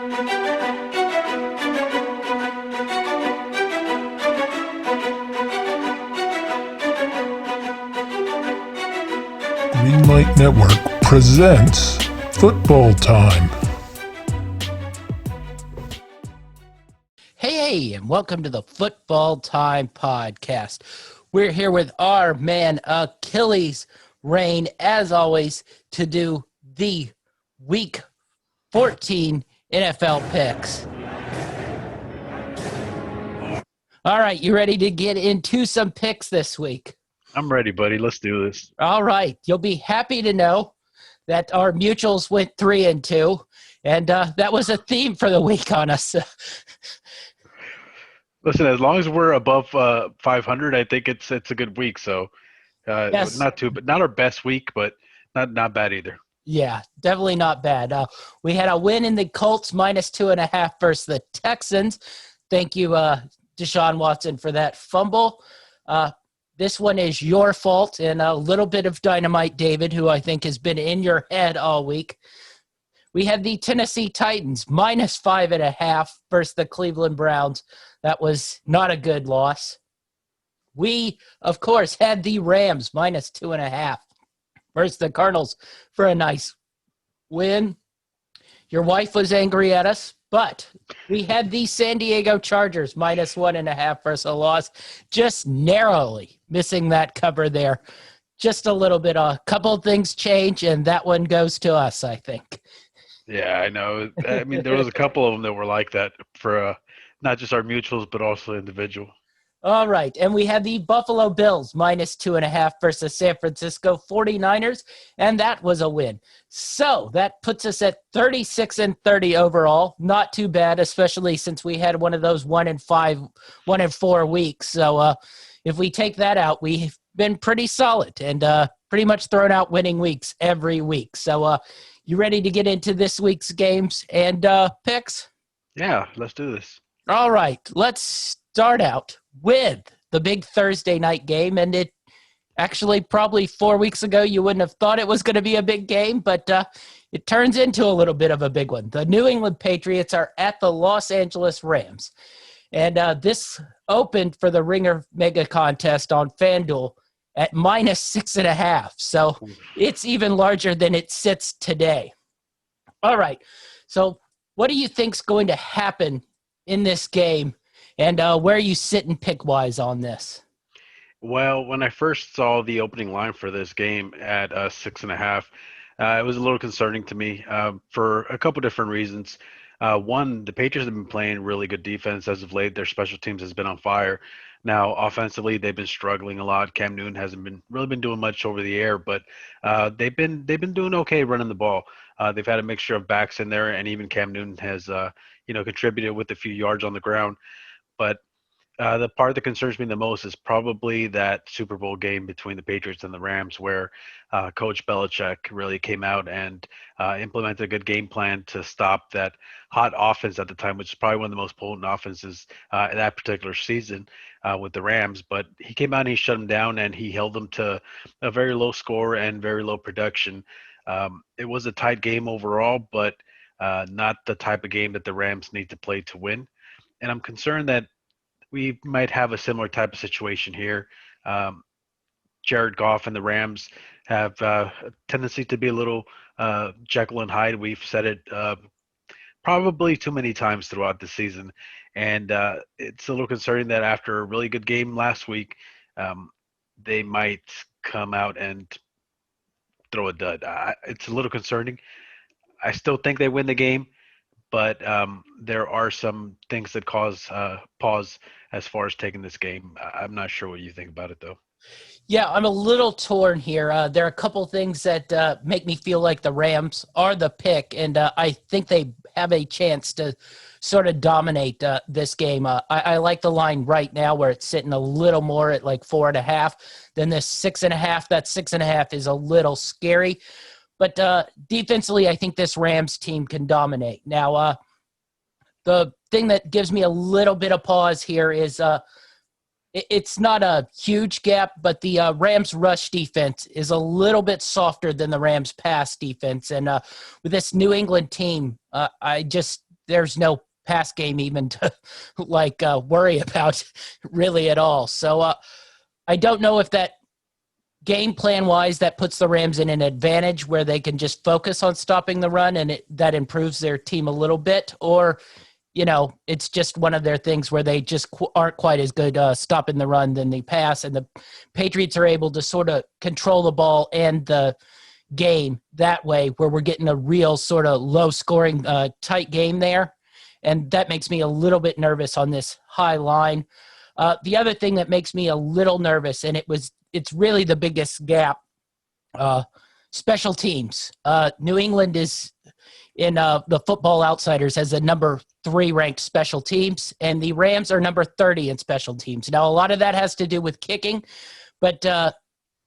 Greenlight Network presents Football Time. Hey, and welcome to the Football Time Podcast. We're here with our man Achilles Rain, as always, to do the Week 14 NFL picks. All right, you ready to get into some picks this week? I'm ready, buddy. Let's do this. All right, you'll be happy to know that our mutuals went 3-2, and that was a theme for the week on us. Listen, as long as we're above 500, I think it's a good week. So, Yes. not our best week, but not bad either. Yeah, definitely not bad. We had a win in the Colts -2.5 versus the Texans. Thank you, Deshaun Watson, for that fumble. This one is your fault, and a little bit of dynamite, David, who I think has been in your head all week. We had the Tennessee Titans -5.5 versus the Cleveland Browns. That was not a good loss. We, of course, had the Rams -2.5 versus the Cardinals for a nice win. Your wife was angry at us, but we had the San Diego Chargers -1.5 versus a loss, just narrowly missing that cover there. Just a little bit. A couple of things change, and that one goes to us, I think. Yeah, I know. I mean, there was a couple of them that were like that for not just our mutuals, but also individual. All right, and we had the Buffalo Bills -2.5 versus San Francisco 49ers, and that was a win. So that puts us at 36-30 overall. Not too bad, especially since we had one of those 1-5, 1-4 weeks. So if we take that out, we've been pretty solid and pretty much thrown out winning weeks every week. So you ready to get into this week's games and picks? Yeah, let's do this. All right, let's start out with the big Thursday night game. And it actually probably 4 weeks ago, you wouldn't have thought it was going to be a big game, but it turns into a little bit of a big one. The New England Patriots are at the Los Angeles Rams. And this opened for the Ringer Mega Contest on FanDuel at -6.5. So it's even larger than it sits today. All right. So what do you think's going to happen in this game? And where are you sitting pick-wise on this? Well, when I first saw the opening line for this game at 6.5, it was a little concerning to me for a couple different reasons. One, the Patriots have been playing really good defense as of late. Their special teams has been on fire. Now, offensively, they've been struggling a lot. Cam Newton hasn't been doing much over the air, but they've been doing okay running the ball. They've had a mixture of backs in there, and even Cam Newton has contributed with a few yards on the ground. But the part that concerns me the most is probably that Super Bowl game between the Patriots and the Rams, where Coach Belichick really came out and implemented a good game plan to stop that hot offense at the time, which is probably one of the most potent offenses in that particular season with the Rams. But he came out and he shut them down, and he held them to a very low score and very low production. It was a tight game overall, but not the type of game that the Rams need to play to win. And I'm concerned that we might have a similar type of situation here. Jared Goff and the Rams have a tendency to be a little Jekyll and Hyde. We've said it probably too many times throughout the season. And it's a little concerning that after a really good game last week, they might come out and throw a dud. It's a little concerning. I still think they win the game, but there are some things that cause pause as far as taking this game. I'm not sure what you think about it, though. Yeah, I'm a little torn here. There are a couple things that make me feel like the Rams are the pick, and I think they have a chance to sort of dominate this game. I like the line right now where it's sitting a little more at like 4.5 than this 6.5. That 6.5 is a little scary. But defensively, I think this Rams team can dominate. Now, the thing that gives me a little bit of pause here is it's not a huge gap, but the Rams rush defense is a little bit softer than the Rams pass defense. And with this New England team, I just there's no pass game even to worry about really at all. So I don't know if that game plan wise that puts the Rams in an advantage where they can just focus on stopping the run and that improves their team a little bit, or it's just one of their things where they just aren't quite as good stopping the run than the pass, and the Patriots are able to sort of control the ball and the game that way, where we're getting a real sort of low-scoring, tight game there, and that makes me a little bit nervous on this high line. The other thing that makes me a little nervous, and it's really the biggest gap, special teams. New England is in the Football Outsiders as a number 3 ranked special teams, and the Rams are number 30 in special teams. Now, a lot of that has to do with kicking, but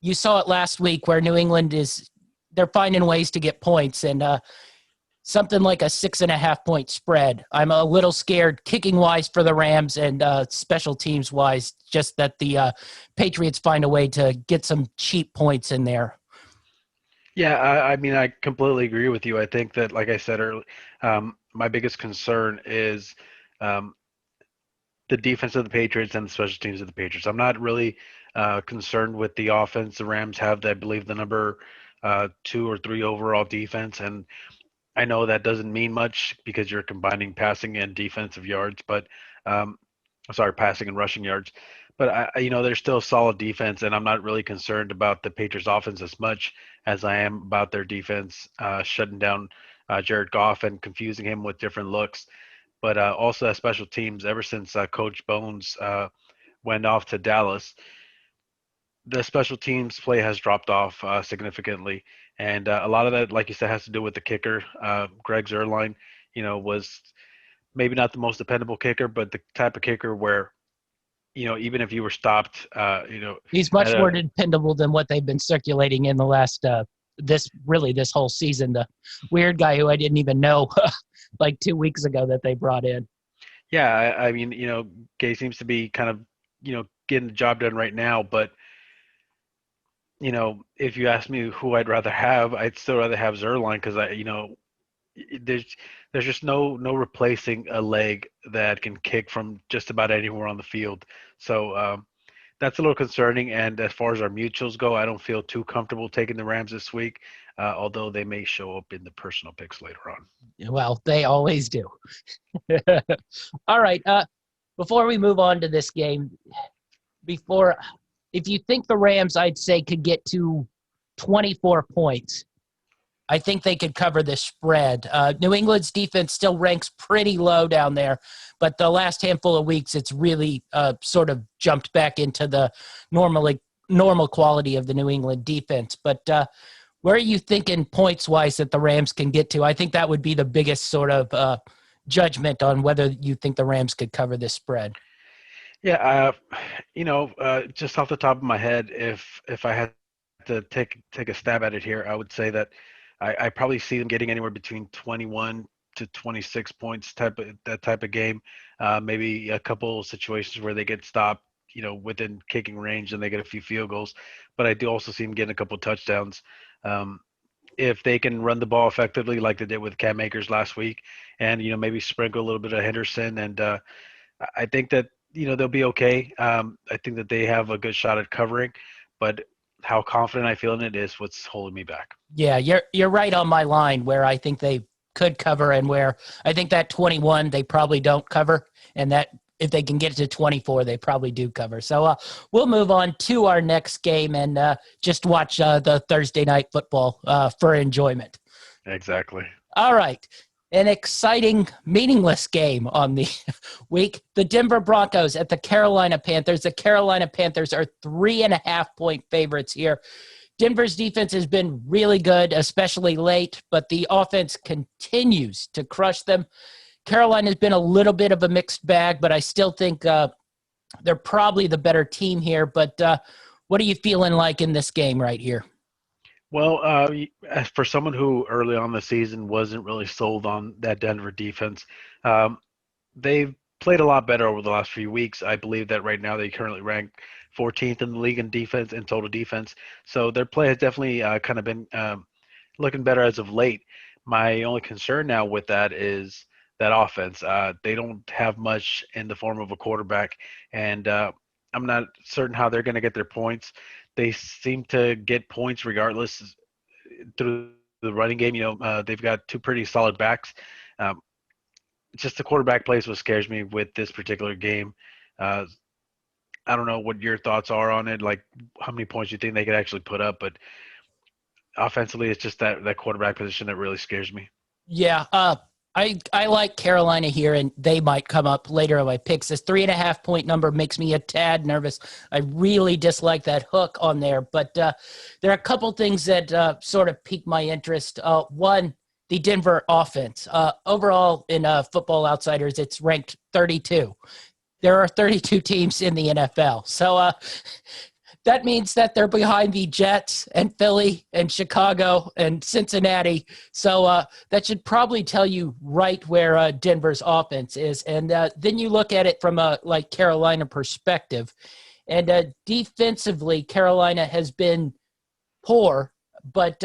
you saw it last week where New England they're finding ways to get points, and something like a 6.5 point spread. I'm a little scared kicking wise for the Rams and special teams wise, just that the Patriots find a way to get some cheap points in there. Yeah, I mean, I completely agree with you. I think that, like I said earlier, my biggest concern is the defense of the Patriots and the special teams of the Patriots. I'm not really concerned with the offense. The Rams have, I believe, the number 2 or 3 overall defense, and I know that doesn't mean much because you're combining passing and defensive yards, but passing and rushing yards. But they're still a solid defense, and I'm not really concerned about the Patriots' offense as much as I am about their defense shutting down Jared Goff and confusing him with different looks. But also as special teams, ever since Coach Bones went off to Dallas, the special teams play has dropped off significantly. And a lot of that, like you said, has to do with the kicker. Greg Zuerlein, was maybe not the most dependable kicker, but the type of kicker where, even if you were stopped, he's much more dependable than what they've been circulating in the last this whole season. The weird guy who I didn't even know like 2 weeks ago that they brought in. Yeah, I mean, Gay seems to be kind of, getting the job done right now, but if you ask me who I'd rather have, I'd still rather have Zuerlein because there's just no replacing a leg that can kick from just about anywhere on the field. So that's a little concerning. And as far as our mutuals go, I don't feel too comfortable taking the Rams this week, although they may show up in the personal picks later on. Well, they always do. All right. Before we move on to this game, if you think the Rams, I'd say, could get to 24 points, I think they could cover this spread. New England's defense still ranks pretty low down there, but the last handful of weeks, it's really sort of jumped back into the normal quality of the New England defense. But where are you thinking points-wise that the Rams can get to? I think that would be the biggest sort of judgment on whether you think the Rams could cover this spread. Yeah, just off the top of my head, if I had to take a stab at it here, I would say that I probably see them getting anywhere between 21 to 26 points type of game. Maybe a couple situations where they get stopped, within kicking range and they get a few field goals. But I do also see them getting a couple touchdowns. If they can run the ball effectively like they did with Cam Akers last week, and maybe sprinkle a little bit of Henderson, and I think that they'll be okay. I think that they have a good shot at covering, but how confident I feel in it is what's holding me back. Yeah, you're right on my line where I think they could cover and where I think that 21 they probably don't cover, and that if they can get to 24 they probably do cover. So we'll move on to our next game and just watch the Thursday night football for enjoyment. Exactly. All right. An exciting, meaningless game on the week. The Denver Broncos at the Carolina Panthers. The Carolina Panthers are 3.5 point favorites here. Denver's defense has been really good, especially late, but the offense continues to crush them. Carolina has been a little bit of a mixed bag, but I still think they're probably the better team here. But what are you feeling like in this game right here? Well, as for someone who early on the season wasn't really sold on that Denver defense, they've played a lot better over the last few weeks. I believe that right now they currently rank 14th in the league in defense and total defense. So their play has definitely kind of been looking better as of late. My only concern now with that is that offense. They don't have much in the form of a quarterback, and I'm not certain how they're going to get their points. They seem to get points regardless through the running game. They've got two pretty solid backs. Um, just the quarterback plays what scares me with this particular game. Uh, I don't know what your thoughts are on it, like how many points you think they could actually put up, but offensively, it's just that quarterback position that really scares me. Yeah, I like Carolina here, and they might come up later in my picks. This 3.5 point number makes me a tad nervous. I really dislike that hook on there, but there are a couple things that sort of pique my interest. One, the Denver offense. Overall, in Football Outsiders, it's ranked 32. There are 32 teams in the NFL, so that means that they're behind the Jets and Philly and Chicago and Cincinnati. So that should probably tell you right where Denver's offense is. And then you look at it from a like Carolina perspective. And defensively, Carolina has been poor, but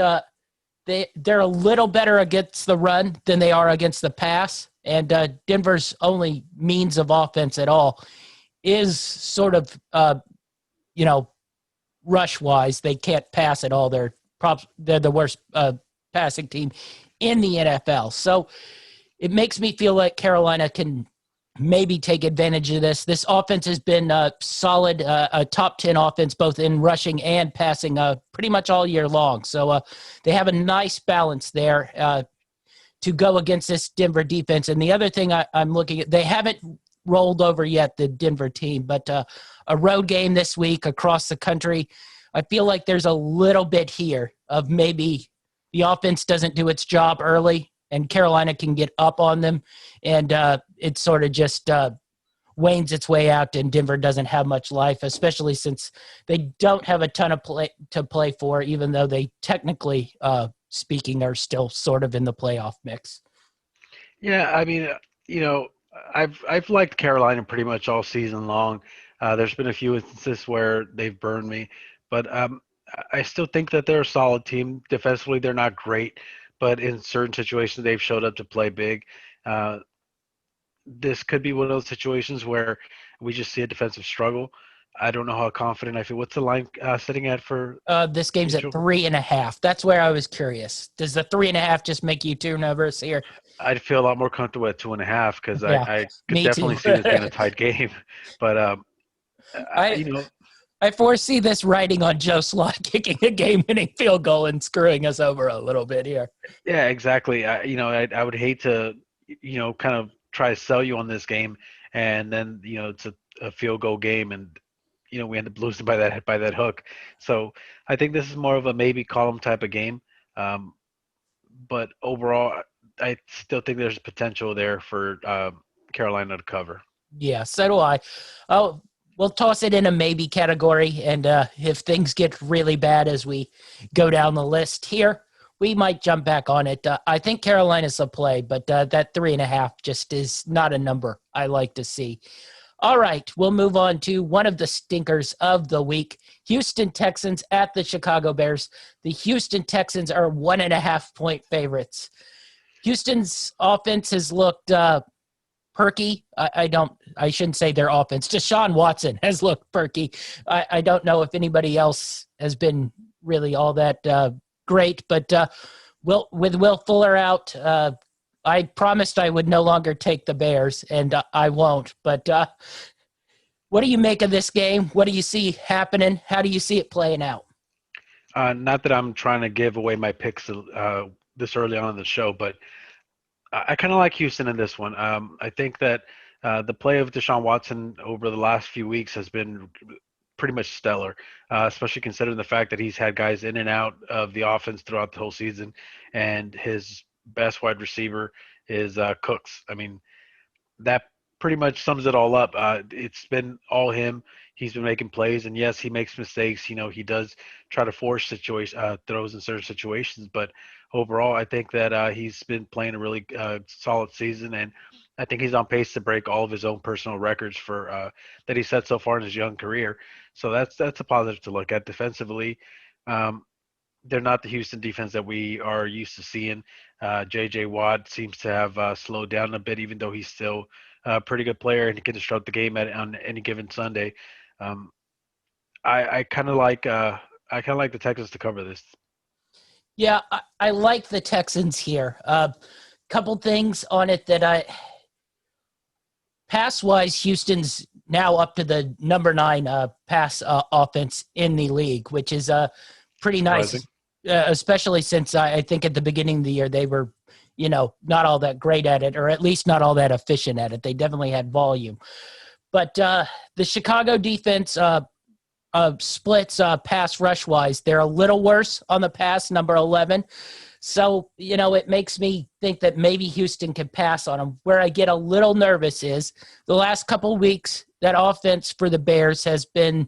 they're a little better against the run than they are against the pass. And Denver's only means of offense at all is sort of, rush wise, they can't pass at all. They're the worst passing team in the NFL. So it makes me feel like Carolina can maybe take advantage of this. This offense has been solid, a top 10 offense, both in rushing and passing pretty much all year long. So they have a nice balance there to go against this Denver defense. And the other thing I'm looking at, they haven't rolled over yet, the Denver team, but a road game this week across the country. I feel like there's a little bit here of maybe the offense doesn't do its job early and Carolina can get up on them, and it sort of just wanes its way out, and Denver doesn't have much life, especially since they don't have a ton of play for, even though they technically speaking are still sort of in the playoff mix. Yeah, I mean, I've liked Carolina pretty much all season long. There's been a few instances where they've burned me, but I still think that they're a solid team. Defensively, they're not great, but in certain situations, they've showed up to play big. Uh, this could be one of those situations where we just see a defensive struggle. I don't know how confident I feel. What's the line sitting at for This game's at neutral? 3.5. That's where I was curious. Does the 3.5 just make you too nervous here? I'd feel a lot more comfortable at 2.5 because Yeah, I could me definitely too. see this being a tight game. But I, I you know, I foresee this writing on Joe Slot kicking a game-winning field goal and screwing us over a little bit here. yeah, exactly. I would hate to, kind of try to sell you on this game, and then it's a field goal game, and we end up losing by that hook. So I think this is more of a maybe column type of game. Um, but overall, I still think there's potential there for Carolina to cover. Yeah, so do I. Oh, we'll toss it in a maybe category, and if things get really bad as we go down the list here, we might jump back on it. I think Carolina's a play, but that 3.5 just is not a number I like to see. All right, we'll move on to one of the stinkers of the week. Houston Texans at the Chicago Bears. The Houston Texans are 1.5-point favorites. Houston's offense has looked perky. I shouldn't say their offense. Deshaun Watson has looked perky. I don't know if anybody else has been really all that great, but with Will Fuller out, I promised I would no longer take the Bears, and I won't. But what do you make of this game? What do you see happening? How do you see it playing out? Not that I'm trying to give away my picks this early on in the show, but I kind of like Houston in this one. I think that the play of Deshaun Watson over the last few weeks has been pretty much stellar, especially considering the fact that he's had guys in and out of the offense throughout the whole season, and his best wide receiver is Cooks. I mean, that pretty much sums it all up. It's been all him. He's been making plays, and yes, he makes mistakes. He does try to force throws in certain situations, but overall, I think that he's been playing a really solid season, and I think he's on pace to break all of his own personal records for that he set so far in his young career. So that's a positive to look at. Defensively, they're not the Houston defense that we are used to seeing. J.J. Watt seems to have slowed down a bit, even though he's still a pretty good player and he can disrupt the game on any given Sunday. Um, I kind of like the Texans to cover this. Yeah, I like the Texans here. Couple things on it that pass-wise, Houston's now up to the number 9 pass offense in the league, which is pretty nice, especially since I think at the beginning of the year they were, not all that great at it, or at least not all that efficient at it. They definitely had volume. But the Chicago defense splits pass rush-wise. They're a little worse on the pass, number 11. So, it makes me think that maybe Houston can pass on them. Where I get a little nervous is the last couple of weeks, that offense for the Bears has been,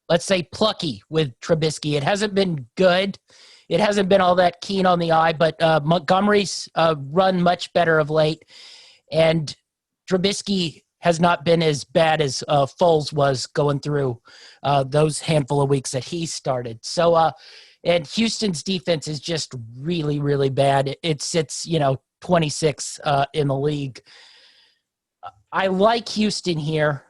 let's say, plucky with Trubisky. It hasn't been good. It hasn't been all that keen on the eye, but Montgomery's run much better of late. And Trubisky has not been as bad as Foles was going through those handful of weeks that he started. So, and Houston's defense is just really, really bad. It sits, 26th in the league. I like Houston here.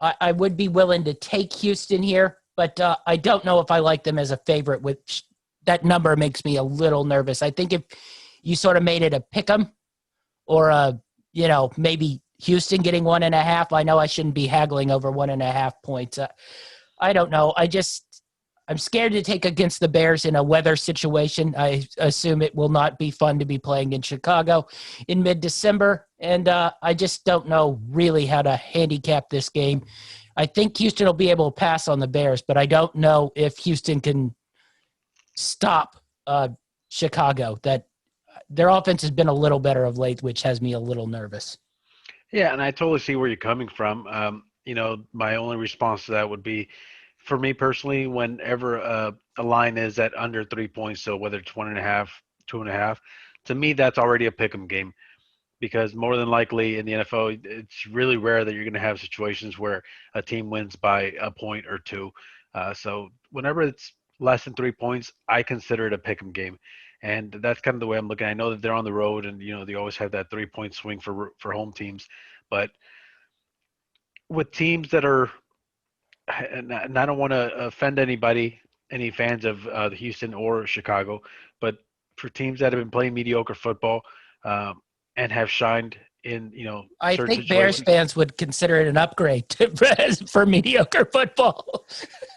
I would be willing to take Houston here, but I don't know if I like them as a favorite, which that number makes me a little nervous. I think if you sort of made it a pick 'em or, maybe Houston getting 1.5, I know I shouldn't be haggling over 1.5 points. I don't know. I'm scared to take against the Bears in a weather situation. I assume it will not be fun to be playing in Chicago in mid-December, and I just don't know really how to handicap this game. I think Houston will be able to pass on the Bears, but I don't know if Houston can stop Chicago. That their offense has been a little better of late, which has me a little nervous. Yeah, and I totally see where you're coming from. My only response to that would be, for me personally, whenever a line is at under 3 points, so whether it's 1.5, 2.5, to me that's already a pick'em game, because more than likely in the NFL, it's really rare that you're going to have situations where a team wins by a point or two. So whenever it's less than 3 points, I consider it a pick'em game, and that's kind of the way I'm looking. I know that they're on the road, and they always have that 3-point swing for home teams, but with teams that are, and I don't want to offend any fans of the Houston or Chicago, but for teams that have been playing mediocre football and have shined in, I certain think Bears fans would consider it an upgrade for mediocre football.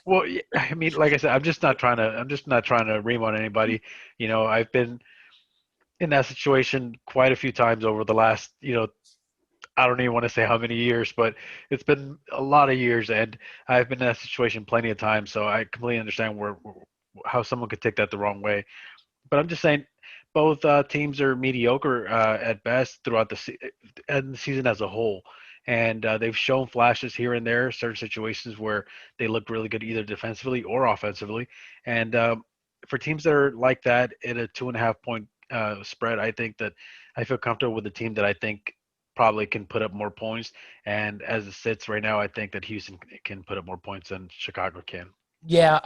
Well, I mean, like I said, I'm just not trying to ream on anybody. I've been in that situation quite a few times over the last, I don't even want to say how many years, but it's been a lot of years, and I've been in that situation plenty of times. So I completely understand how someone could take that the wrong way. But I'm just saying, both teams are mediocre at best throughout the season as a whole, and they've shown flashes here and there, certain situations where they looked really good either defensively or offensively. And for teams that are like that in a 2.5 point spread, I think that I feel comfortable with the team that I think probably can put up more points. And as it sits right now, I think that Houston can put up more points than Chicago can. Yeah,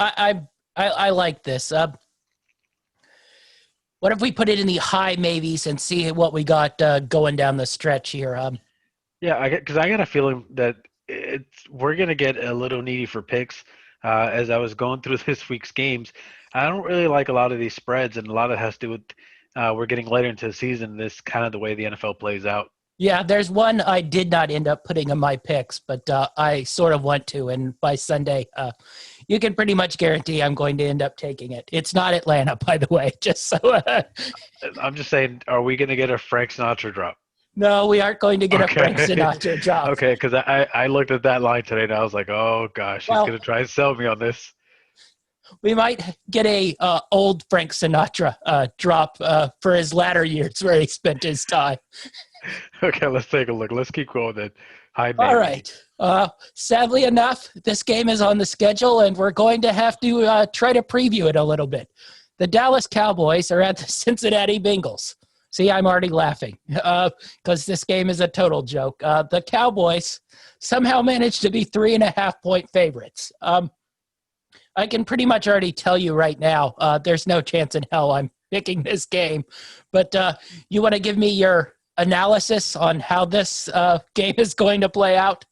I like this. What if we put it in the high maybes and see what we got going down the stretch here? Yeah, because I got a feeling that we're gonna get a little needy for picks. As I was going through this week's games, I don't really like a lot of these spreads, and a lot of it has to do with we're getting later into the season. This kind of the way the NFL plays out. Yeah, there's one I did not end up putting in my picks, but I sort of want to. And by Sunday, you can pretty much guarantee I'm going to end up taking it. It's not Atlanta, by the way, just so. I'm just saying, are we going to get a Frank Sinatra drop? No, we aren't going to get a Frank Sinatra drop. Okay, because I looked at that line today, and I was like, oh, gosh, he's going to try and sell me on this. We might get a old Frank Sinatra drop for his latter years where he spent his time. Okay, let's take a look. Let's keep going then. All right. Sadly enough, this game is on the schedule, and we're going to have to try to preview it a little bit. The Dallas Cowboys are at the Cincinnati Bengals. See, I'm already laughing because this game is a total joke. The Cowboys somehow managed to be 3.5 point favorites. I can pretty much already tell you right now, there's no chance in hell I'm picking this game. But you want to give me your analysis on how this game is going to play out?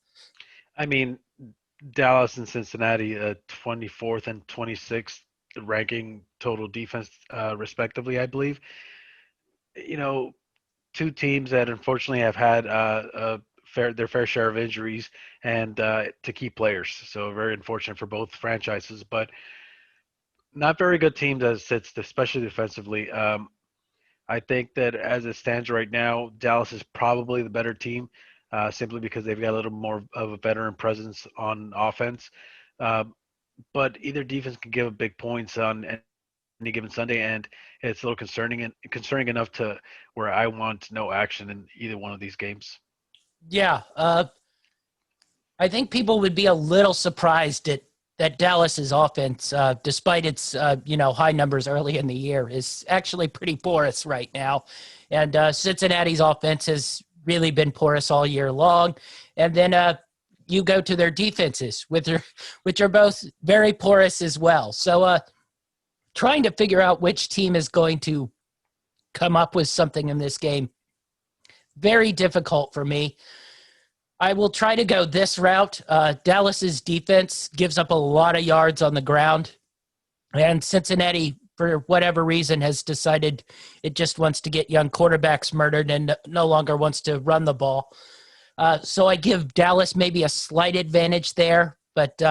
I mean, Dallas and Cincinnati, 24th and 26th ranking total defense, respectively, I believe. You know, two teams that unfortunately have had their fair share of injuries and to key players. So very unfortunate for both franchises, but not very good teams as it sits, especially defensively. I think that as it stands right now, Dallas is probably the better team, simply because they've got a little more of a veteran presence on offense. Uh, but either defense can give up big points on any given Sunday, and it's a little concerning enough to where I want no action in either one of these games. Yeah, I think people would be a little surprised at that Dallas's offense, despite its high numbers early in the year, is actually pretty porous right now, and Cincinnati's offense has really been porous all year long. And then you go to their defenses, which are both very porous as well. So trying to figure out which team is going to come up with something in this game, very difficult for me. I will try to go this route. Dallas's defense gives up a lot of yards on the ground, and Cincinnati, for whatever reason, has decided it just wants to get young quarterbacks murdered and no longer wants to run the ball. So I give Dallas maybe a slight advantage there, but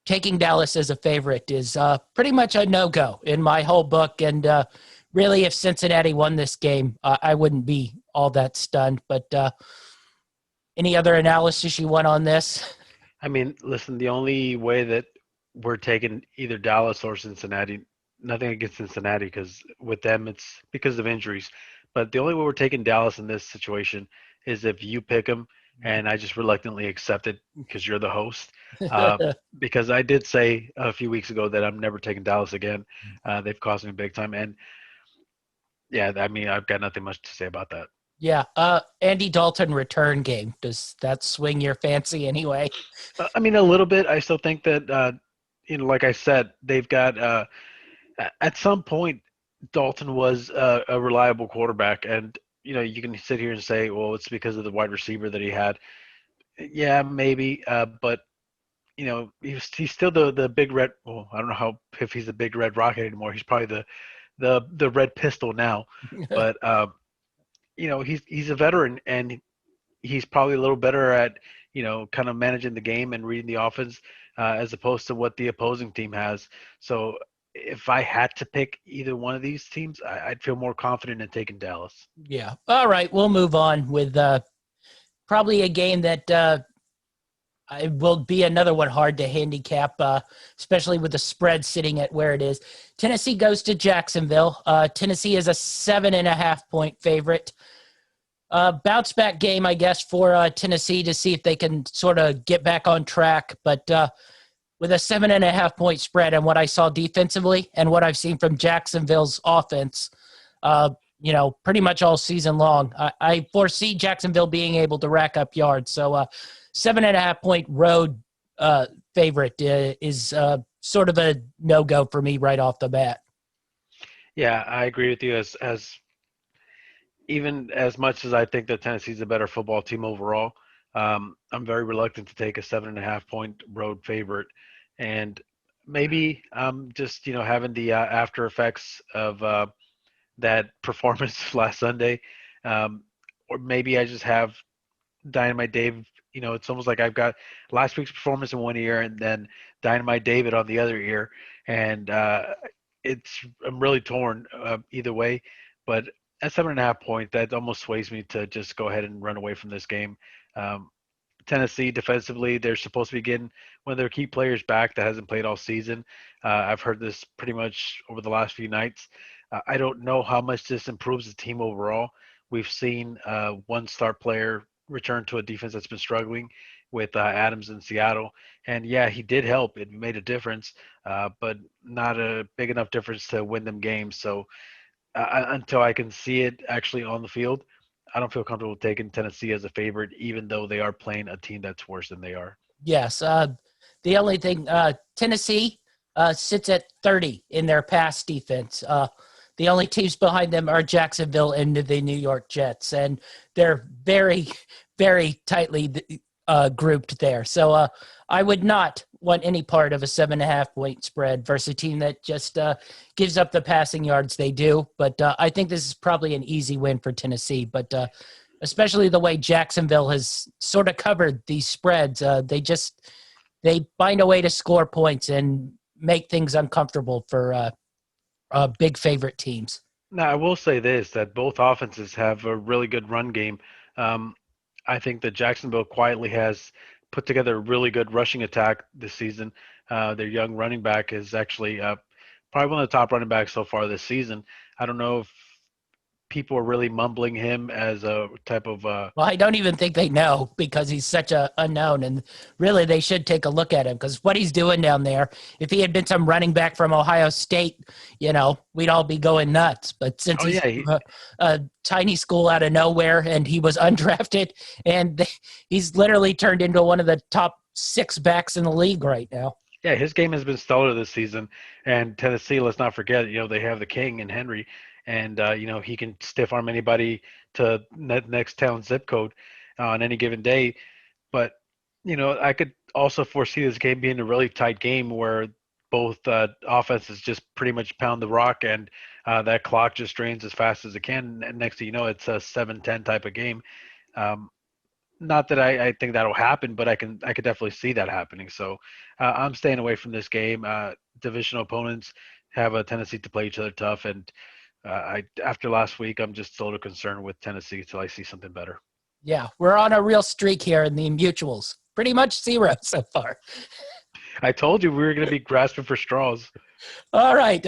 taking Dallas as a favorite is pretty much a no-go in my whole book. And really, if Cincinnati won this game, I wouldn't be all that stunned. But any other analysis you want on this? I mean, listen, the only way that we're taking either Dallas or Cincinnati, nothing against Cincinnati, because with them it's because of injuries, but the only way we're taking Dallas in this situation is if you pick them, and I just reluctantly accept it because you're the host. Because I did say a few weeks ago that I'm never taking Dallas again. They've cost me big time, and yeah, I mean, I've got nothing much to say about that. Yeah, Andy Dalton return game. Does that swing your fancy anyway? I mean, a little bit. I still think that, like I said, they've got at some point, Dalton was a reliable quarterback, and you can sit here and say, well, it's because of the wide receiver that he had. Yeah, maybe, but he's still the big red. Well, I don't know if he's the big red rocket anymore. He's probably the red pistol now, but. He's a veteran, and he's probably a little better at, kind of managing the game and reading the offense as opposed to what the opposing team has. So if I had to pick either one of these teams, I'd feel more confident in taking Dallas. Yeah. All right. We'll move on with probably a game that it will be another one hard to handicap, especially with the spread sitting at where it is. Tennessee goes to Jacksonville. Tennessee is a 7.5-point favorite. Bounce back game, I guess, for Tennessee to see if they can sort of get back on track. But with a 7.5-point spread and what I saw defensively and what I've seen from Jacksonville's offense, pretty much all season long, I foresee Jacksonville being able to rack up yards. So 7.5-point road favorite is sort of a no-go for me right off the bat. Yeah, I agree with you. As even as much as I think that Tennessee's a better football team overall, I'm very reluctant to take a 7.5-point road favorite, and maybe just having the after effects of that performance last Sunday, or maybe I just have Dynamite Dave. It's almost like I've got last week's performance in one ear and then Dynamite David on the other ear, and I'm really torn either way. But at 7.5 points, that almost sways me to just go ahead and run away from this game. Tennessee defensively, they're supposed to be getting one of their key players back that hasn't played all season. I've heard this pretty much over the last few nights. I don't know how much this improves the team overall. We've seen one star player return to a defense that's been struggling with Adams in Seattle. And yeah, he did help. It made a difference, but not a big enough difference to win them games. So until I can see it actually on the field, I don't feel comfortable taking Tennessee as a favorite, even though they are playing a team that's worse than they are. Yes. The only thing, Tennessee sits at 30 in their pass defense. The only teams behind them are Jacksonville and the New York Jets, and they're very, very tightly grouped there. So I would not want any part of a 7.5-point spread versus a team that just gives up the passing yards they do. But I think this is probably an easy win for Tennessee. But especially the way Jacksonville has sort of covered these spreads, they find a way to score points and make things uncomfortable for big favorite teams. Now, I will say this, that both offenses have a really good run game. I think that Jacksonville quietly has put together a really good rushing attack this season. Their young running back is actually probably one of the top running backs so far this season. I don't know if people are really mumbling him as a type of Well, I don't even think they know because he's such a unknown, and really they should take a look at him because what he's doing down there, if he had been some running back from Ohio State, we'd all be going nuts. But since he's a tiny school out of nowhere and he was undrafted, and he's literally turned into one of the top 6 backs in the league right now. Yeah, his game has been stellar this season. And Tennessee, let's not forget, they have the king in Henry. And, he can stiff arm anybody to next town zip code on any given day. But, I could also foresee this game being a really tight game where both offenses just pretty much pound the rock and that clock just drains as fast as it can. And next thing you know, it's a 7-10 type of game. Not that I think that'll happen, but I could definitely see that happening. So I'm staying away from this game. Divisional opponents have a tendency to play each other tough, and after last week, I'm just a little concerned with Tennessee until I see something better. Yeah, we're on a real streak here in the mutuals. Pretty much 0 so far. I told you we were going to be grasping for straws. All right.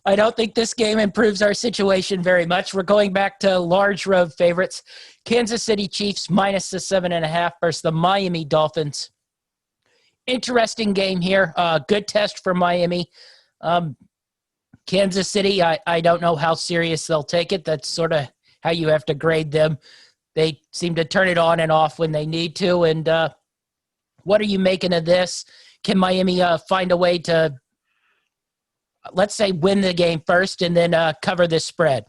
I don't think this game improves our situation very much. We're going back to large road favorites. Kansas City Chiefs minus the 7.5 versus the Miami Dolphins. Interesting game here. Good test for Miami. Kansas City, I don't know how serious they'll take it. That's sort of how you have to grade them. They seem to turn it on and off when they need to. And what are you making of this? Can Miami find a way to, let's say, win the game first and then cover this spread?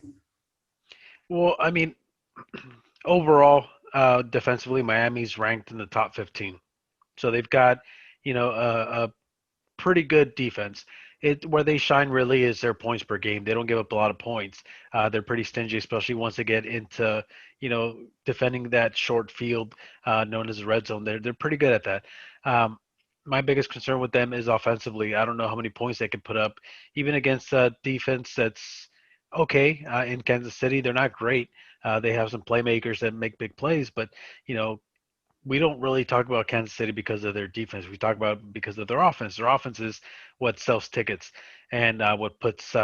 Well, I mean, overall, defensively, Miami's ranked in the top 15. So they've got, a pretty good defense. Where they shine really is their points per game. They don't give up a lot of points. They're pretty stingy, especially once they get into, defending that short field known as the red zone. They're pretty good at that. My biggest concern with them is offensively. I don't know how many points they can put up, even against a defense that's okay in Kansas City. They're not great. They have some playmakers that make big plays, but, we don't really talk about Kansas City because of their defense. We talk about because of their offense. Their offense is what sells tickets and what puts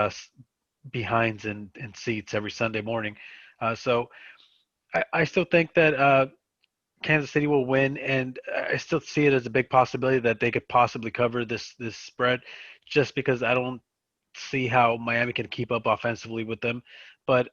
behinds in seats every Sunday morning. So I still think that Kansas City will win, and I still see it as a big possibility that they could possibly cover this spread just because I don't see how Miami can keep up offensively with them. But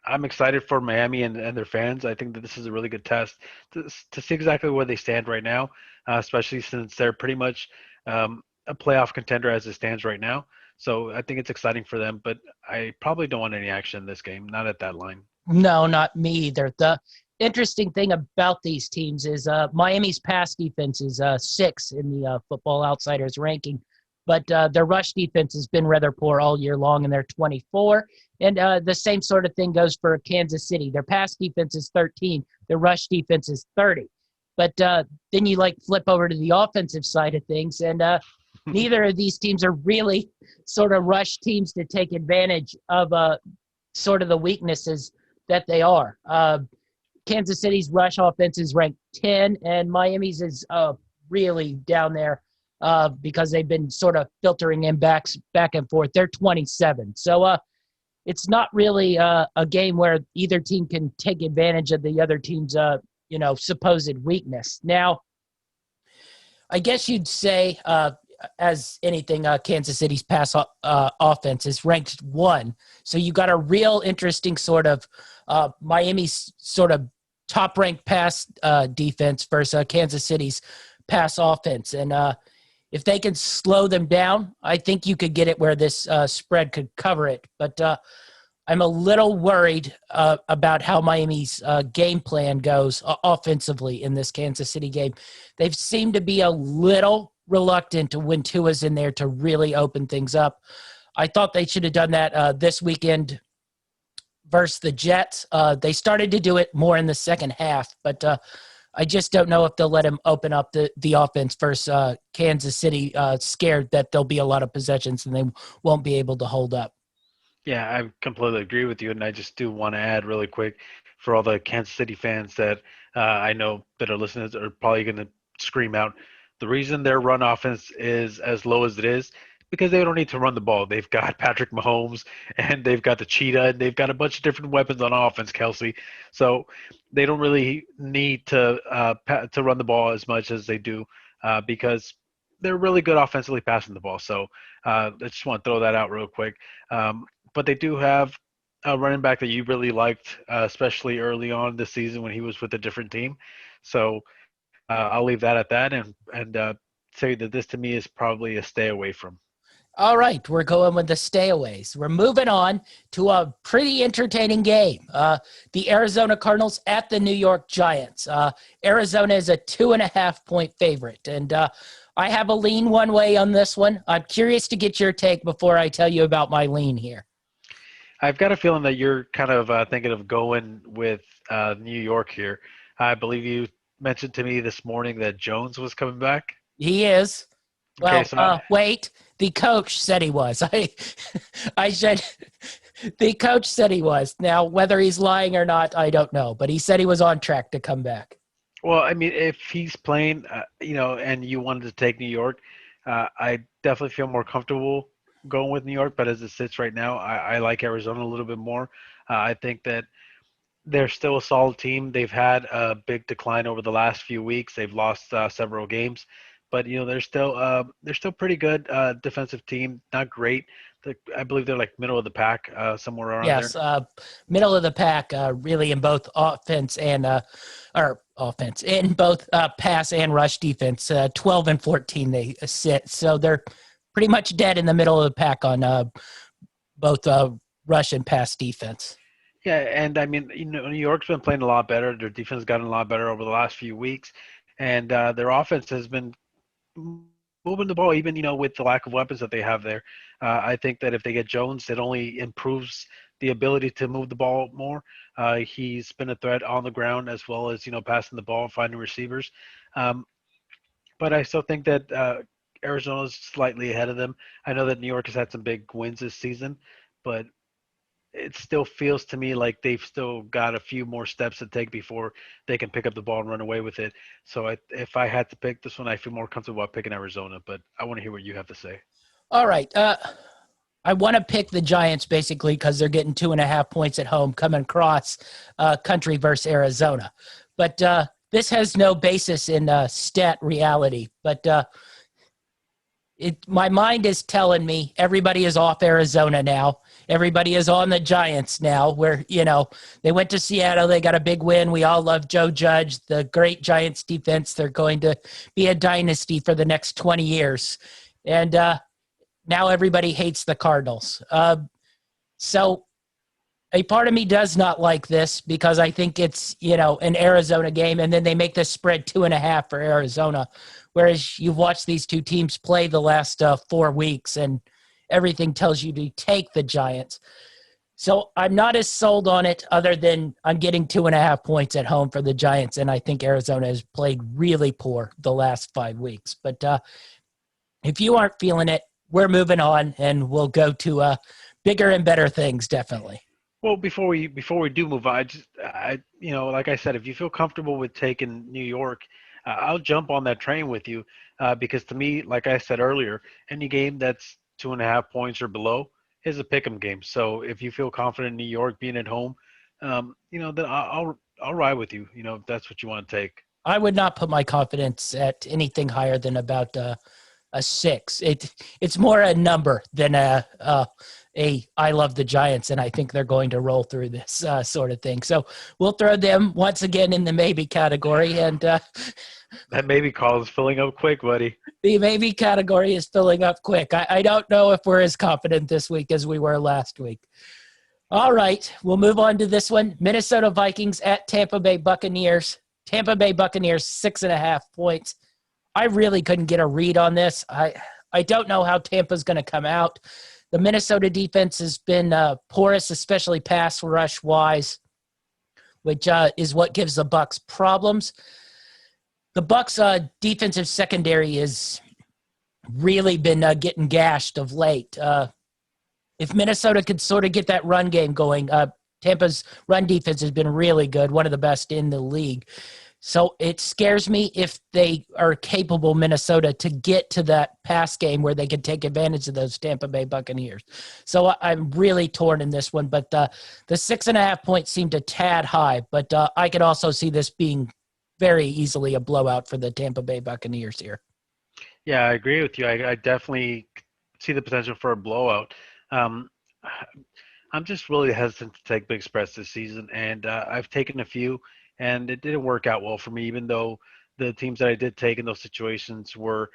I'm excited for Miami and their fans. I think that this is a really good test to see exactly where they stand right now, especially since they're pretty much a playoff contender as it stands right now. So I think it's exciting for them, but I probably don't want any action in this game, not at that line. No, not me either. The interesting thing about these teams is Miami's pass defense is 6 in the Football Outsiders ranking, but their rush defense has been rather poor all year long, and they're 24. And the same sort of thing goes for Kansas City. Their pass defense is 13. Their rush defense is 30. But then you flip over to the offensive side of things, and neither of these teams are really sort of rush teams to take advantage of sort of the weaknesses that they are. Kansas City's rush offense is ranked 10, and Miami's is really down there because they've been sort of filtering in back and forth. They're 27. So it's not really a game where either team can take advantage of the other team's, supposed weakness. Now, I guess you'd say, as anything, Kansas City's pass offense is ranked 1. So you got a real interesting sort of Miami's sort of top-ranked pass defense versus Kansas City's pass offense. And if they can slow them down, I think you could get it where this spread could cover it. But I'm a little worried about how Miami's game plan goes offensively in this Kansas City game. They've seemed to be a little reluctant when Tua's in there to really open things up. I thought they should have done that this weekend versus the Jets. They started to do it more in the second half, but I just don't know if they'll let him open up the offense versus Kansas City, scared that there'll be a lot of possessions and they won't be able to hold up. Yeah, I completely agree with you, and I just do want to add really quick for all the Kansas City fans that I know that are listening are probably going to scream out. The reason their run offense is as low as it is because they don't need to run the ball. They've got Patrick Mahomes, and they've got the Cheetah, and they've got a bunch of different weapons on offense, Kelsey. So they don't really need to run the ball as much as they do because they're really good offensively passing the ball. So I just want to throw that out real quick. But they do have a running back that you really liked, especially early on this season when he was with a different team. So I'll leave that at that and say that this to me is probably a stay away from. All right, we're going with the stayaways. We're moving on to a pretty entertaining game. The Arizona Cardinals at the New York Giants. Arizona is a 2.5-point favorite, and I have a lean one way on this one. I'm curious to get your take before I tell you about my lean here. I've got a feeling that you're kind of thinking of going with New York here. I believe you mentioned to me this morning that Jones was coming back. He is. Well, Okay, so wait. The coach said he was. I said the coach said he was. Now, whether he's lying or not, I don't know. But he said he was on track to come back. well, I mean, if he's playing, and you wanted to take New York, I definitely feel more comfortable going with New York. But as it sits right now, I like Arizona a little bit more. I think that they're still a solid team. They've had a big decline over the last few weeks. They've lost several games, but they're still pretty good defensive team. Not great. I believe they're like middle of the pack, somewhere around there. Yes, middle of the pack, really in both offense and in both pass and rush defense. 12 and 14 they sit, so they're pretty much dead in the middle of the pack on both rush and pass defense. Yeah, and I mean, New York's been playing a lot better. Their defense has gotten a lot better over the last few weeks, and their offense has been moving the ball, even with the lack of weapons that they have there. I think that if they get Jones, it only improves the ability to move the ball more. He's been a threat on the ground as well as passing the ball and finding receivers. But I still think that Arizona is slightly ahead of them. I know that New York has had some big wins this season, but it still feels to me like they've still got a few more steps to take before they can pick up the ball and run away with it. So if I had to pick this one, I feel more comfortable about picking Arizona, but I want to hear what you have to say. All right. I want to pick the Giants basically because they're getting 2.5 points at home coming across country versus Arizona. But this has no basis in stat reality. But my mind is telling me everybody is off Arizona now. Everybody is on the Giants now where, they went to Seattle. They got a big win. We all love Joe Judge, the great Giants defense. They're going to be a dynasty for the next 20 years. And now everybody hates the Cardinals. So a part of me does not like this because I think it's, an Arizona game. And then they make this spread 2.5 for Arizona. Whereas you've watched these two teams play the last 4 weeks and everything tells you to take the Giants. So I'm not as sold on it other than I'm getting 2.5 points at home for the Giants. And I think Arizona has played really poor the last 5 weeks. But if you aren't feeling it, we're moving on and we'll go to bigger and better things, definitely. Well, before we do move on, like I said, if you feel comfortable with taking New York, I'll jump on that train with you because to me, like I said earlier, any game that's 2.5 points or below is a pick'em game. So if you feel confident in New York being at home, then I'll ride with you. If that's what you want to take. I would not put my confidence at anything higher than about a 6. It's more a number than a I love the Giants, and I think they're going to roll through this sort of thing. So we'll throw them once again in the maybe category. And that maybe call is filling up quick, buddy. The maybe category is filling up quick. I don't know if we're as confident this week as we were last week. All right, we'll move on to this one. Minnesota Vikings at Tampa Bay Buccaneers. Tampa Bay Buccaneers 6.5 points. I really couldn't get a read on this. I don't know how Tampa's going to come out. The Minnesota defense has been porous, especially pass rush wise, which is what gives the Bucs problems. The Bucs defensive secondary has really been getting gashed of late. If Minnesota could sort of get that run game going, Tampa's run defense has been really good, one of the best in the league. So it scares me if they are capable, Minnesota, to get to that pass game where they can take advantage of those Tampa Bay Buccaneers. So I'm really torn in this one, but the 6.5 points seemed a tad high, but I could also see this being very easily a blowout for the Tampa Bay Buccaneers here. Yeah, I agree with you. I definitely see the potential for a blowout. I'm just really hesitant to take big spreads this season, and I've taken a few, and it didn't work out well for me, even though the teams that I did take in those situations were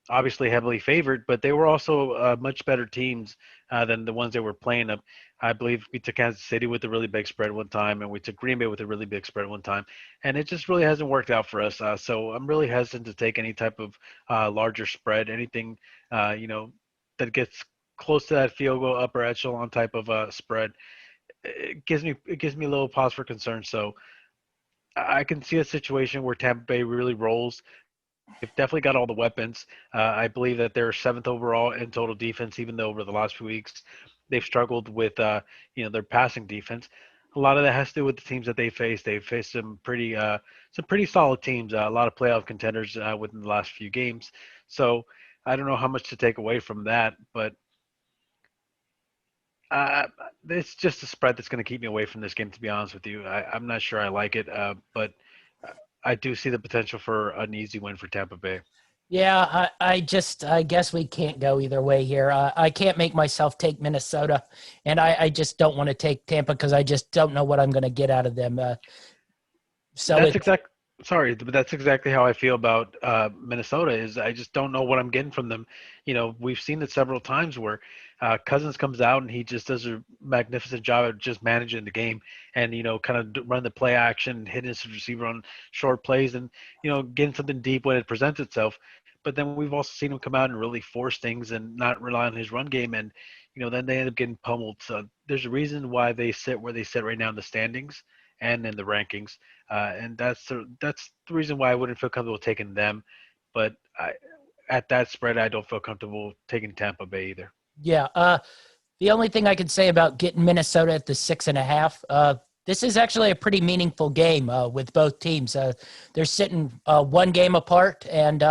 obviously heavily favored, but they were also much better teams than the ones that were playing them. I believe we took Kansas City with a really big spread one time, and we took Green Bay with a really big spread one time, and it just really hasn't worked out for us. So I'm really hesitant to take any type of larger spread, anything that gets close to that field goal upper echelon type of spread. It gives me a little pause for concern. So I can see a situation where Tampa Bay really rolls. They've definitely got all the weapons. I believe that they're seventh overall in total defense, even though over the last few weeks they've struggled with their passing defense. A lot of that has to do with the teams that they face. They've faced some pretty solid teams, a lot of playoff contenders within the last few games. So I don't know how much to take away from that, but it's just a spread that's going to keep me away from this game, to be honest with you. I'm not sure I like it, but I do see the potential for an easy win for Tampa Bay. Yeah, I guess we can't go either way here. I can't make myself take Minnesota, and I just don't want to take Tampa because I just don't know what I'm going to get out of them. But that's exactly how I feel about Minnesota. Is I just don't know what I'm getting from them. We've seen it several times where Cousins comes out and he just does a magnificent job at just managing the game and kind of run the play action, hitting his receiver on short plays, and getting something deep when it presents itself. But then we've also seen him come out and really force things and not rely on his run game, and then they end up getting pummeled. So there's a reason why they sit where they sit right now in the standings and in the rankings. And that's the reason why I wouldn't feel comfortable taking them. But at that spread, I don't feel comfortable taking Tampa Bay either. Yeah. The only thing I could say about getting Minnesota at the 6.5, this is actually a pretty meaningful game with both teams. They're sitting one game apart, and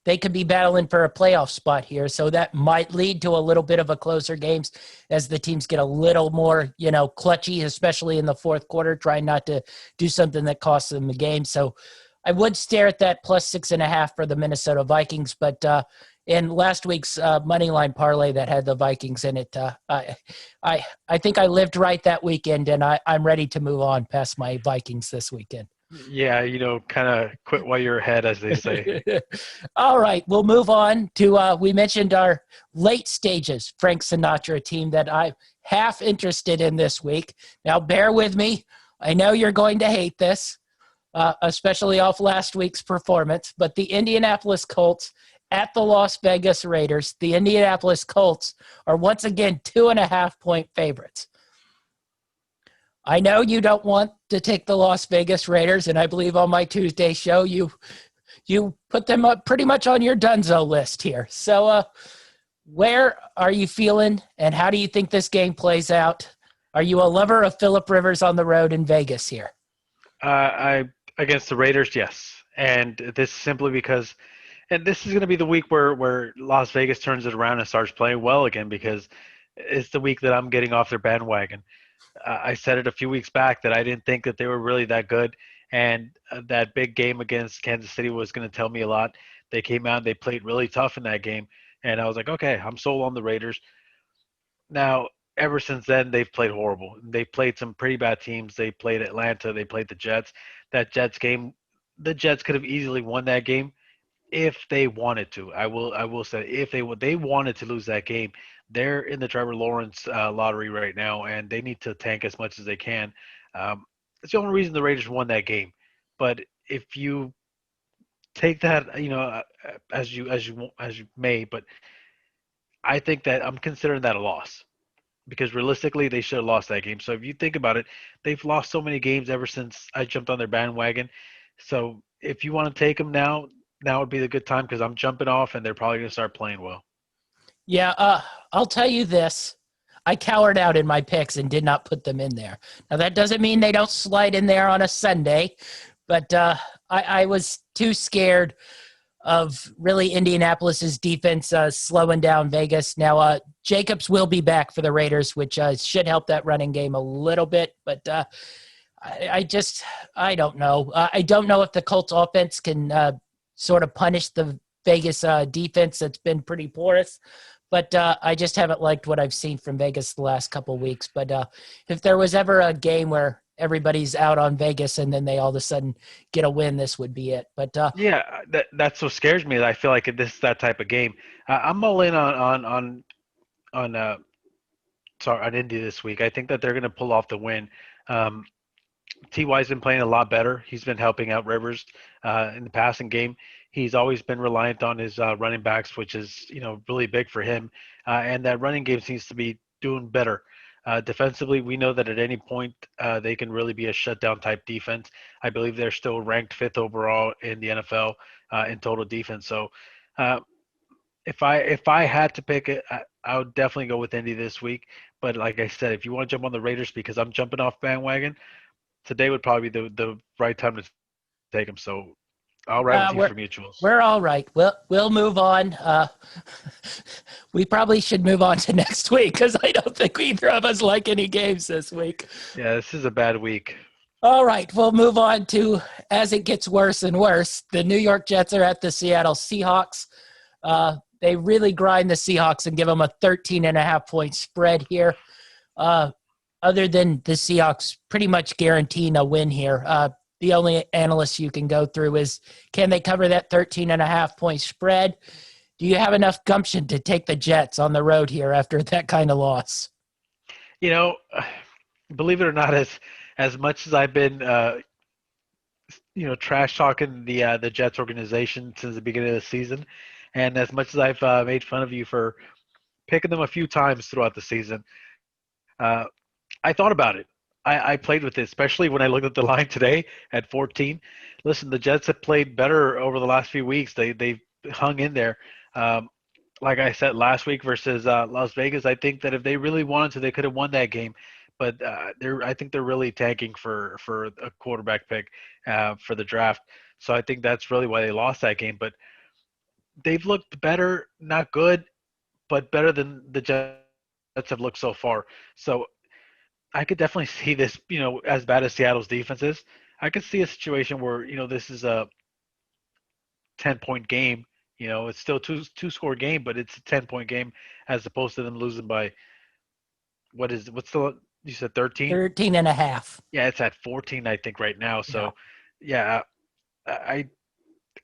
they could be battling for a playoff spot here. So that might lead to a little bit of a closer games as the teams get a little more, clutchy, especially in the fourth quarter, trying not to do something that costs them the game. So I would stare at that plus 6.5 for the Minnesota Vikings, but in last week's money line parlay that had the Vikings in it, I think I lived right that weekend, and I'm ready to move on past my Vikings this weekend. Yeah, kind of quit while you're ahead, as they say. All right, we'll move on to we mentioned our late stages Frank Sinatra team that I'm half interested in this week. Now, bear with me. I know you're going to hate this, especially off last week's performance, but the Indianapolis Colts at the Las Vegas Raiders. The Indianapolis Colts are once again 2.5-point favorites. I know you don't want to take the Las Vegas Raiders, and I believe on my Tuesday show you put them up pretty much on your Dunzo list here. So where are you feeling, and how do you think this game plays out? Are you a lover of Phillip Rivers on the road in Vegas here? I against the Raiders, yes. And this is simply because – and this is going to be the week where Las Vegas turns it around and starts playing well again, because it's the week that I'm getting off their bandwagon. I said it a few weeks back that I didn't think that they were really that good, and that big game against Kansas City was going to tell me a lot. They came out and they played really tough in that game, and I was like, okay, I'm sold on the Raiders. Now, ever since then, they've played horrible. They played some pretty bad teams. They played Atlanta. They played the Jets. That Jets game, the Jets could have easily won that game if they wanted to. I will say if they wanted to lose that game, they're in the Trevor Lawrence lottery right now, and they need to tank as much as they can. Um, it's the only reason the Raiders won that game. But if you take that, as you may, but I think that I'm considering that a loss because realistically they should have lost that game. So if you think about it, they've lost so many games ever since I jumped on their bandwagon. So if you want to take them now would be the good time because I'm jumping off and they're probably going to start playing well. Yeah, I'll tell you this. I cowered out in my picks and did not put them in there. Now, that doesn't mean they don't slide in there on a Sunday, but I was too scared of really Indianapolis's defense slowing down Vegas. Now, Jacobs will be back for the Raiders, which should help that running game a little bit, but I don't know. I don't know if the Colts offense can sort of punish the Vegas defense that's been pretty porous. But I just haven't liked what I've seen from Vegas the last couple of weeks. But if there was ever a game where everybody's out on Vegas and then they all of a sudden get a win, this would be it. But Yeah, that's what scares me. I feel like this is that type of game. I'm all in on Indy this week. I think that they're going to pull off the win. Ty's been playing a lot better. He's been helping out Rivers in the passing game. He's always been reliant on his running backs, which is really big for him. And that running game seems to be doing better. Defensively, we know that at any point they can really be a shutdown type defense. I believe they're still ranked 5th overall in the NFL in total defense. So if I had to pick it, I would definitely go with Indy this week. But like I said, if you want to jump on the Raiders because I'm jumping off bandwagon, today would probably be the right time to take them. So I'll ride with you for mutuals. We're all right. We'll move on. We probably should move on to next week because I don't think either of us like any games this week. Yeah, this is a bad week. All right, we'll move on to, as it gets worse and worse, the New York Jets are at the Seattle Seahawks. They really grind the Seahawks and give them a 13.5-point spread here. Other than the Seahawks pretty much guaranteeing a win here, the only analyst you can go through is, can they cover that 13.5-point spread? Do you have enough gumption to take the Jets on the road here after that kind of loss? Believe it or not, as much as I've been, trash talking the Jets organization since the beginning of the season, and as much as I've made fun of you for picking them a few times throughout the season, I thought about it. I played with it, especially when I looked at the line today at 14. Listen, the Jets have played better over the last few weeks. They've hung in there. Like I said last week versus Las Vegas, I think that if they really wanted to, they could have won that game. But I think they're really tanking for a quarterback pick for the draft. So I think that's really why they lost that game. But they've looked better, not good, but better than the Jets have looked so far. So I could definitely see this, as bad as Seattle's defense is. I could see a situation where, this is a 10-point game. It's still two-score game, but it's a 10-point game as opposed to them losing by, you said 13? 13.5. Yeah, it's at 14, I think, right now. So, yeah, I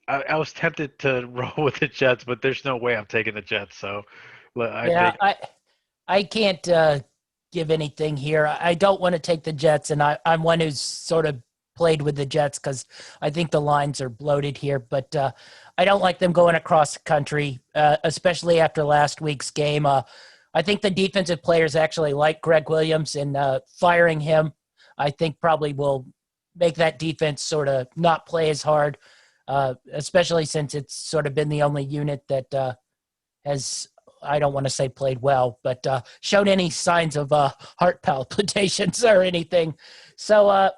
was tempted to roll with the Jets, but there's no way I'm taking the Jets. So, I can't give anything here. I don't want to take the Jets, and I'm one who's sort of played with the Jets because I think the lines are bloated here, but I don't like them going across the country, especially after last week's game. I think the defensive players actually like Greg Williams, and firing him, I think probably will make that defense sort of not play as hard, especially since it's sort of been the only unit that has, I don't want to say played well, but shown any signs of heart palpitations or anything. So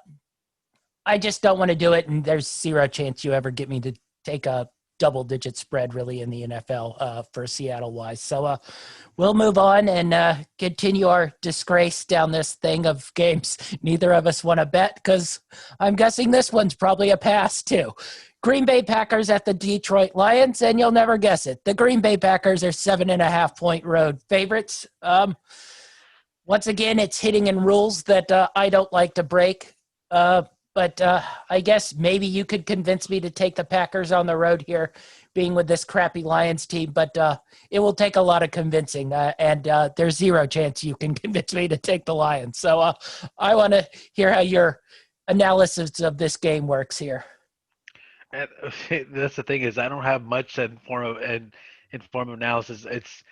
I just don't want to do it, and there's zero chance you ever get me to take a double-digit spread really in the NFL for Seattle-wise. So we'll move on and continue our disgrace down this thing of games neither of us want to bet because I'm guessing this one's probably a pass too. Green Bay Packers at the Detroit Lions, and you'll never guess it. The Green Bay Packers are 7.5-point road favorites. Once again, it's hitting in rules that I don't like to break. but I guess maybe you could convince me to take the Packers on the road here, being with this crappy Lions team. But it will take a lot of convincing, and there's zero chance you can convince me to take the Lions. So I want to hear how your analysis of this game works here. And that's the thing is I don't have much in form of analysis. It's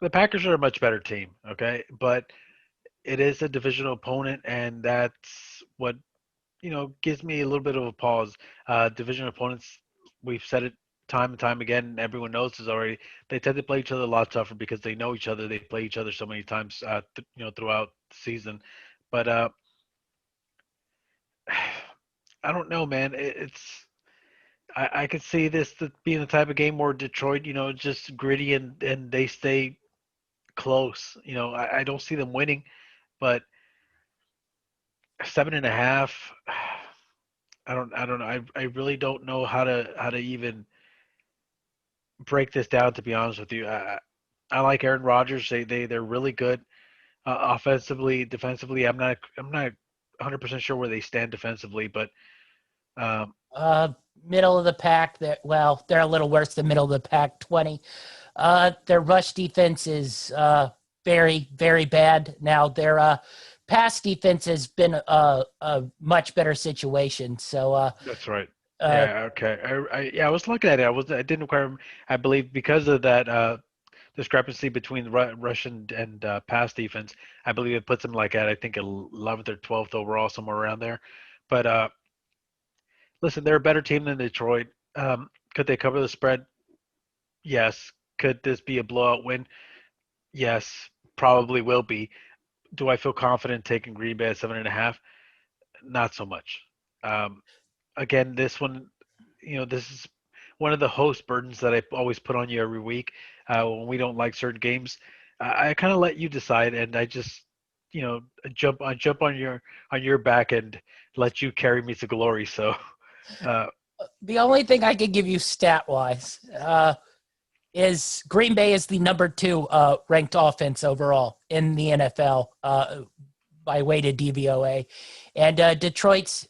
the Packers are a much better team, okay, but it is a divisional opponent, and that's what gives me a little bit of a pause. Division opponents, we've said it time and time again, and everyone knows this already. They tend to play each other a lot tougher because they know each other. They play each other so many times, throughout the season. But I don't know, man. It's I could see this being the type of game where Detroit, just gritty and they stay close. I don't see them winning, but 7.5. I don't know. I really don't know how to even break this down. To be honest with you, I like Aaron Rodgers. They're really good offensively, defensively. I'm not 100% sure where they stand defensively, but um, Uh, Middle of the pack. They're a little worse than middle of the pack. 20. Their rush defense is very, very bad. Now their pass defense has been a much better situation. So that's right. uh, Yeah. Okay. Yeah. I was looking at it. I didn't quite. I believe because of that discrepancy between the Russian and pass defense, I believe it puts them like at I think 11th or 12th overall, somewhere around there. But listen, they're a better team than Detroit. Could they cover the spread? Yes. Could this be a blowout win? Yes, probably will be. Do I feel confident taking Green Bay at 7.5? Not so much. Um, Again, this one, this is one of the host burdens that I always put on you every week when we don't like certain games. I kind of let you decide, and I just, jump on your back and let you carry me to glory. So, uh, the only thing I could give you stat wise is Green Bay is the number 2 ranked offense overall in the NFL by weighted DVOA, and Detroit's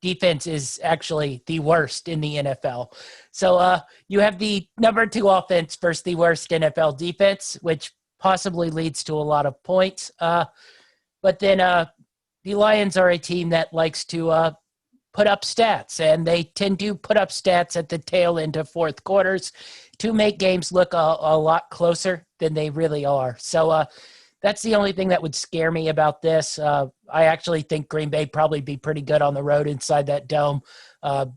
defense is actually the worst in the NFL. So you have the number 2 offense versus the worst NFL defense, which possibly leads to a lot of points. But then the Lions are a team that likes to put up stats, and they tend to put up stats at the tail end of fourth quarters to make games look a lot closer than they really are. So that's the only thing that would scare me about this. I actually think Green Bay probably be pretty good on the road inside that dome.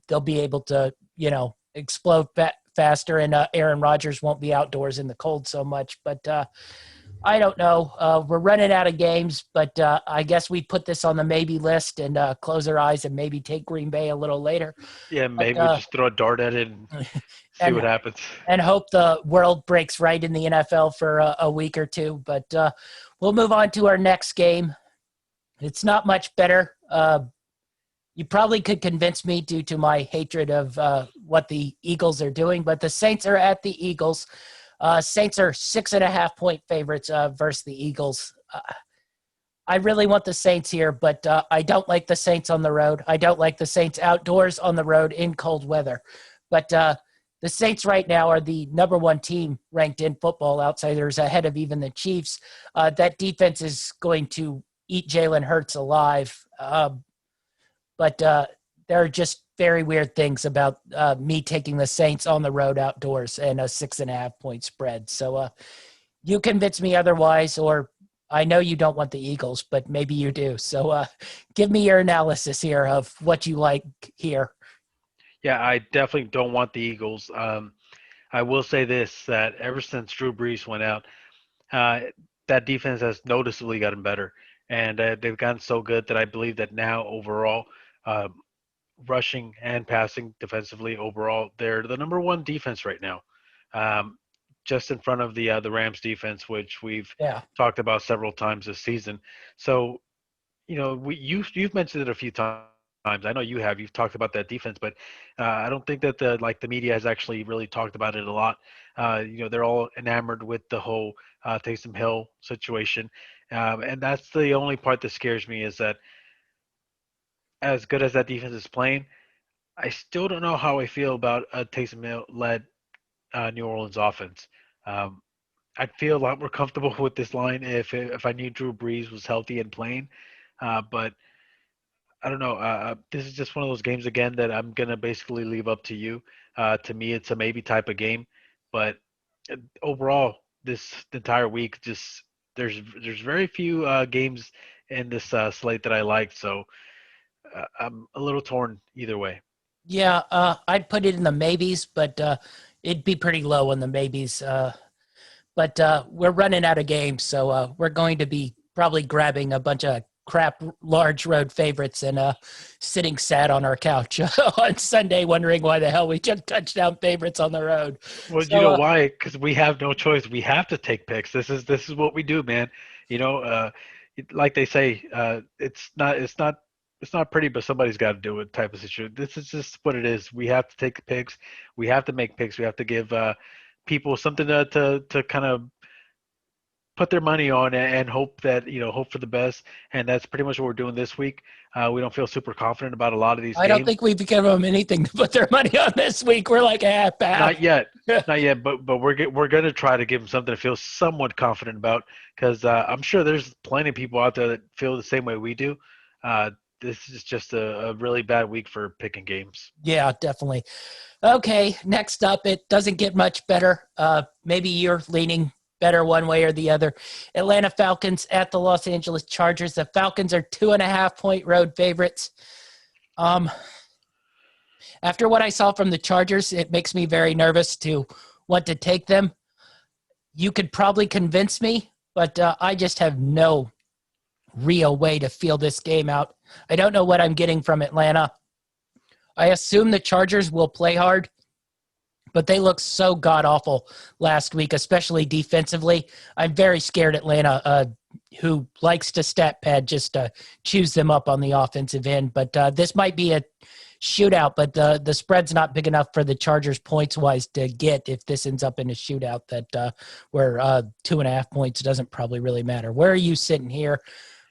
They'll be able to, explode faster, and Aaron Rodgers won't be outdoors in the cold so much. But I don't know. We're running out of games, but I guess we put this on the maybe list and close our eyes and maybe take Green Bay a little later. yeah, But maybe we'll just throw a dart at it and see and what happens. and hope the world breaks right in the NFL for a week or two. But we'll move on to our next game. It's not much better. You probably could convince me due to my hatred of what the Eagles are doing, but the Saints are at the Eagles. Saints are 6.5-point favorites versus the Eagles. I really want the Saints here, but I don't like the Saints on the road. I don't like the Saints outdoors on the road in cold weather. But the Saints right now are the number 1 team ranked in Football Outsiders, ahead of even the Chiefs. That defense is going to eat Jalen Hurts alive. But there are just very weird things about me taking the Saints on the road outdoors and a 6.5-point spread. So you convince me otherwise, or I know you don't want the Eagles, but maybe you do. So give me your analysis here of what you like here. Yeah, I definitely don't want the Eagles. I will say this, that ever since Drew Brees went out, uh, that defense has noticeably gotten better, and they've gotten so good that I believe that now overall, uh, rushing and passing defensively overall, they're the number 1 defense right now, um, just in front of the Rams defense, which we've Yeah. talked about several times this season. So you've mentioned it a few times. I know you have. You've talked about that defense, but I don't think that the media has actually really talked about it a lot. They're all enamored with the whole Taysom Hill situation, and that's the only part that scares me is that as good as that defense is playing, I still don't know how I feel about a Taysom Hill-led New Orleans offense. Um, I'd feel a lot more comfortable with this line if I knew Drew Brees was healthy and playing. But I don't know. This is just one of those games again that I'm gonna basically leave up to you. To me, it's a maybe type of game, but overall, this entire week, just there's very few games in this slate that I like, so I'm a little torn either way. Yeah, I'd put it in the maybes, but it'd be pretty low on the maybes. But we're running out of games, so we're going to be probably grabbing a bunch of crap large road favorites and sitting sad on our couch on Sunday, wondering why the hell we took touchdown favorites on the road. Well, you So know why? Because we have no choice. We have to take picks. This is what we do, man. You know, like they say, it's not pretty, but somebody's got to do it. Type of situation. This is just what it is. We have to take the picks. We have to make picks. We have to give people something to kind of put their money on and hope that hope for the best. And that's pretty much what we're doing this week. We don't feel super confident about a lot of these I don't games. think we've given them anything to put their money on this week. We're like a half. Not yet, not yet. But we're gonna try to give them something to feel somewhat confident about, because I'm sure there's plenty of people out there that feel the same way we do. This is just a really bad week for picking games. Yeah, definitely. Okay, next up, it doesn't get much better. Maybe you're leaning better one way or the other. Atlanta Falcons at the Los Angeles Chargers. The Falcons are 2.5-point road favorites. After what I saw from the Chargers, it makes me very nervous to want to take them. You could probably convince me, but I just have no real way to feel this game out. I don't know what I'm getting from Atlanta. I assume the Chargers will play hard, but they look so god-awful last week, especially defensively. I'm very scared Atlanta, who likes to stat pad, just chews them up on the offensive end. But this might be a shootout, but the spread's not big enough for the Chargers points-wise to get if this ends up in a shootout that where 2.5 points doesn't probably really matter. Where are you sitting here?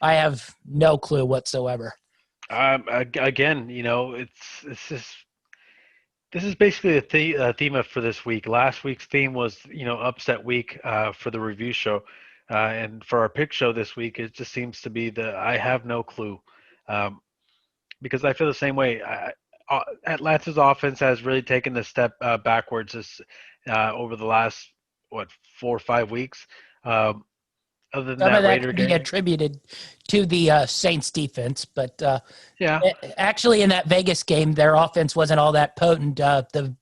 I have no clue whatsoever. Again, it's just this is basically a theme of for this week. Last week's theme was upset week for the review show, and for our pick show this week, it just seems to be the I have no clue, because I feel the same way. Atlanta's offense has really taken a step backwards over the last 4 or 5 weeks. Other than Some of that that Raider can be game, attributed to the Saints defense, but yeah. actually in that Vegas game, their offense wasn't all that potent. The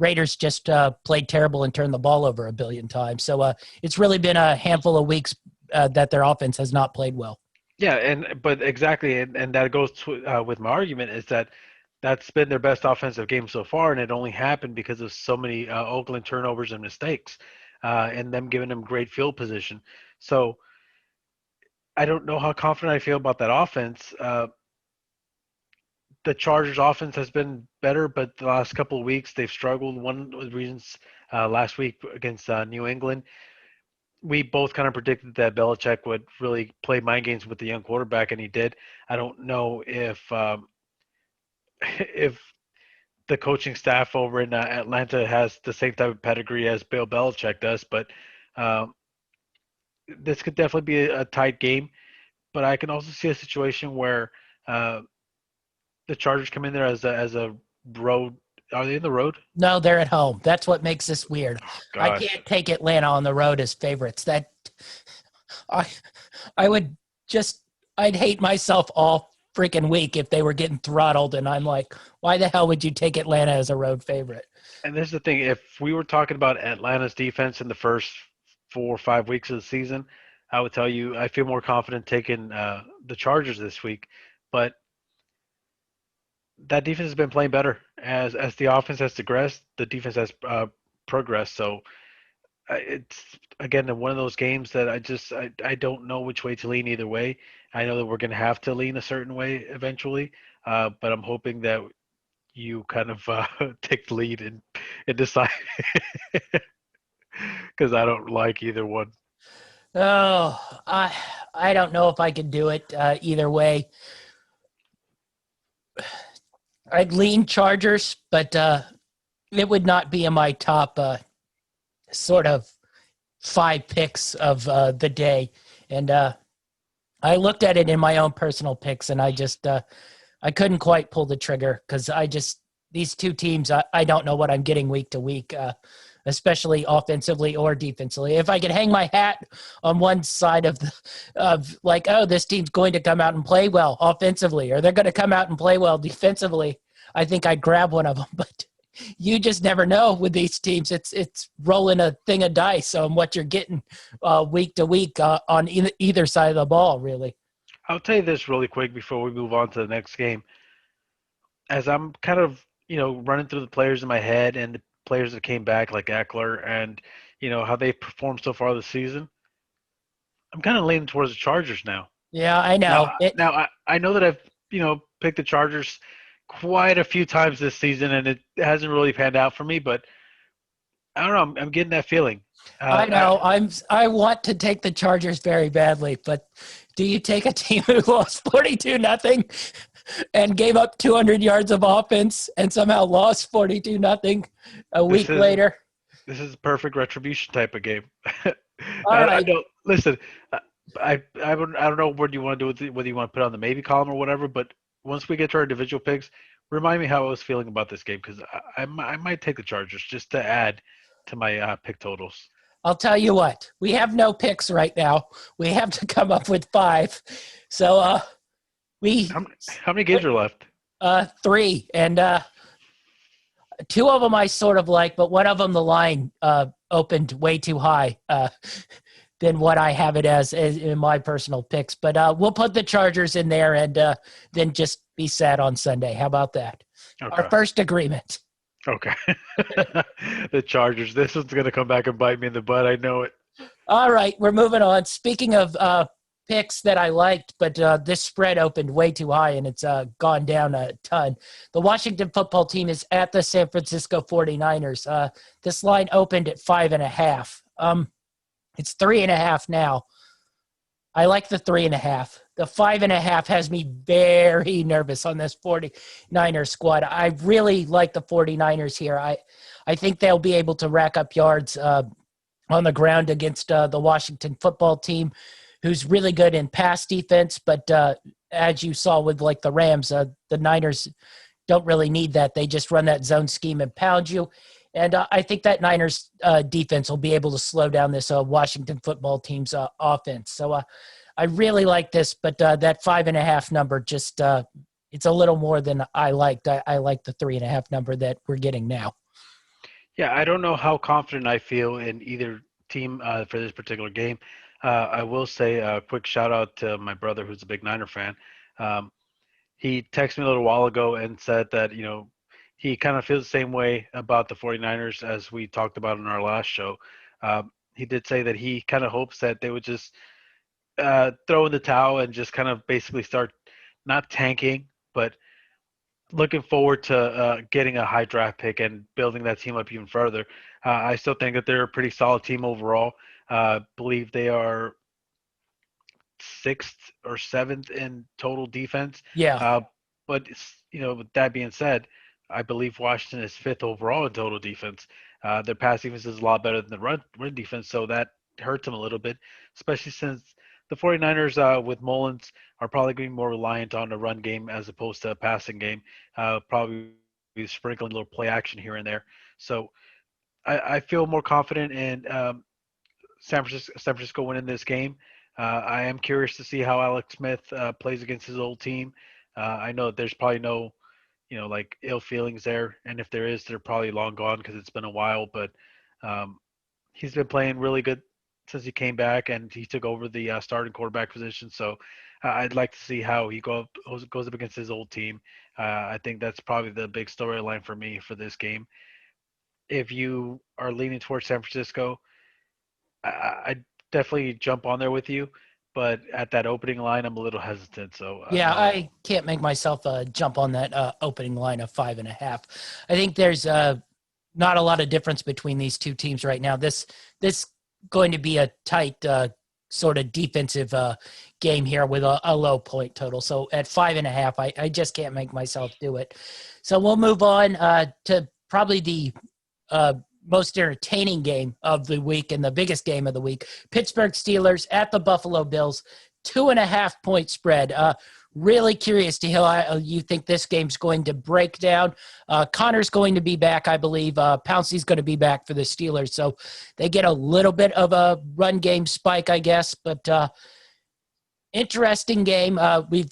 Raiders just played terrible and turned the ball over a billion times. So it's really been a handful of weeks that their offense has not played well. Yeah, but exactly, and that goes with my argument is that that's been their best offensive game so far, and it only happened because of so many Oakland turnovers and mistakes, and them giving them great field position. So I don't know how confident I feel about that offense. The Chargers' offense has been better, but the last couple of weeks they've struggled. One of the reasons last week against New England, we both kind of predicted that Belichick would really play mind games with the young quarterback, and he did. I don't know if the coaching staff over in Atlanta has the same type of pedigree as Bill Belichick does, but this could definitely be a tight game. But I can also see a situation where the Chargers come in there as a road. Are they in the road? No, they're at home. That's what makes this weird. I Gosh. can't take Atlanta on the road as favorites. I I would just I'd hate myself all freaking week if they were getting throttled, and I'm like, why the hell would you take Atlanta as a road favorite? And this is the thing. If we were talking about Atlanta's defense in the first 4 or 5 weeks of the season, I would tell you I feel more confident taking the Chargers this week. But that defense has been playing better as the offense has digressed. The defense has progressed. So it's again one of those games that I don't know which way to lean either way. I know that we're going to have to lean a certain way eventually, but I'm hoping that you kind of take the lead and decide, because I don't like either one. Oh, I don't know if I could do it either way. I'd lean Chargers, but it would not be in my top sort of 5 picks of the day. And I looked at it in my own personal picks, and I just I couldn't quite pull the trigger because these two teams, I don't know what I'm getting week to week, especially offensively or defensively. If I could hang my hat on one side of like, oh, this team's going to come out and play well offensively, or they're going to come out and play well defensively, I think I'd grab one of them. But you just never know with these teams. It's rolling a thing of dice on what you're getting week to week on either side of the ball, really. I'll tell you this really quick before we move on to the next game. As I'm kind of, running through the players in my head and the players that came back like Eckler and, how they performed so far this season, I'm kind of leaning towards the Chargers now. Yeah, I know. I know that I've, picked the Chargers quite a few times this season, and it hasn't really panned out for me, but I don't know. I'm getting that feeling. I know. I want to take the Chargers very badly, but do you take a team who lost 42-0 and gave up 200 yards of offense and somehow lost 42-0 a week later? This is a perfect retribution type of game. All right. I don't listen. I don't know what you want to do with it, whether you want to put it on the maybe column or whatever. But once we get to our individual picks, remind me how I was feeling about this game because I might take the Chargers just to add to my pick totals. I'll tell you what. We have no picks right now. We have to come up with 5. So how many games are left? 3, and 2 of them I sort of like, but one of them the line opened way too high than what I have it as in my personal picks. But we'll put the Chargers in there and then just be sad on Sunday. How about that? Okay. Our first agreement. Okay. The Chargers. This one's going to come back and bite me in the butt. I know it. All right, we're moving on. Speaking of picks that I liked, but this spread opened way too high and it's gone down a ton. The Washington football team is at the San Francisco 49ers. This line opened at 5.5. It's 3.5 now. I like the 3.5. The 5.5 has me very nervous on this 49ers squad. I really like the 49ers here. I think they'll be able to rack up yards on the ground against the Washington football team, who's really good in pass defense. But as you saw with like the Rams, the Niners don't really need that. They just run that zone scheme and pound you. And I think that Niners defense will be able to slow down this Washington football team's offense. So I really like this, but that 5.5 number just it's a little more than I liked. I like the 3.5 number that we're getting now. Yeah, I don't know how confident I feel in either team for this particular game. I will say a quick shout out to my brother who's a big Niner fan. He texted me a little while ago and said that, he kind of feels the same way about the 49ers as we talked about in our last show. He did say that he kind of hopes that they would just throw in the towel and just kind of basically start not tanking, but looking forward to getting a high draft pick and building that team up even further. I still think that they're a pretty solid team overall. Believe they are 6th or 7th in total defense. Yeah. But with that being said, I believe Washington is 5th overall in total defense. Their pass defense is a lot better than the run defense, so that hurts them a little bit, especially since the 49ers with Mullins are probably going to be more reliant on the run game as opposed to a passing game, probably be sprinkling a little play action here and there. So I feel more confident in San Francisco winning this game. I am curious to see how Alex Smith plays against his old team. I know that there's probably no like ill feelings there. And if there is, they're probably long gone because it's been a while. But he's been playing really good since he came back and he took over the starting quarterback position. So I'd like to see how he goes up against his old team. I think that's probably the big storyline for me for this game. If you are leaning towards San Francisco, I definitely jump on there with you. But at that opening line, I'm a little hesitant. So yeah, I can't make myself jump on that opening line of 5.5. I think there's not a lot of difference between these two teams right now. This going to be a tight sort of defensive game here with a low point total. So at 5.5, I just can't make myself do it. So we'll move on to probably the most entertaining game of the week and the biggest game of the week. Pittsburgh Steelers at the Buffalo Bills, 2.5 point spread. Really curious to hear how you think this game's going to break down. Connor's going to be back, I believe. Pouncey's going to be back for the Steelers. So they get a little bit of a run game spike, I guess. But interesting game. We've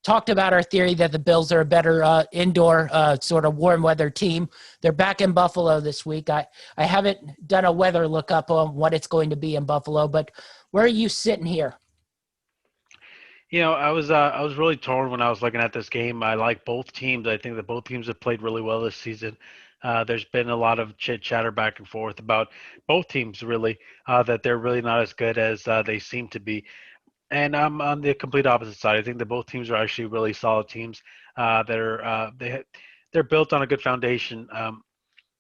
talked about our theory that the Bills are a better indoor sort of warm weather team. They're back in Buffalo this week. I haven't done a weather lookup on what it's going to be in Buffalo, but where are you sitting here? I was really torn when I was looking at this game. I like both teams. I think that both teams have played really well this season. There's been a lot of chit chatter back and forth about both teams really that they're really not as good as they seem to be. And I'm on the complete opposite side. I think that both teams are actually really solid teams that are they're built on a good foundation.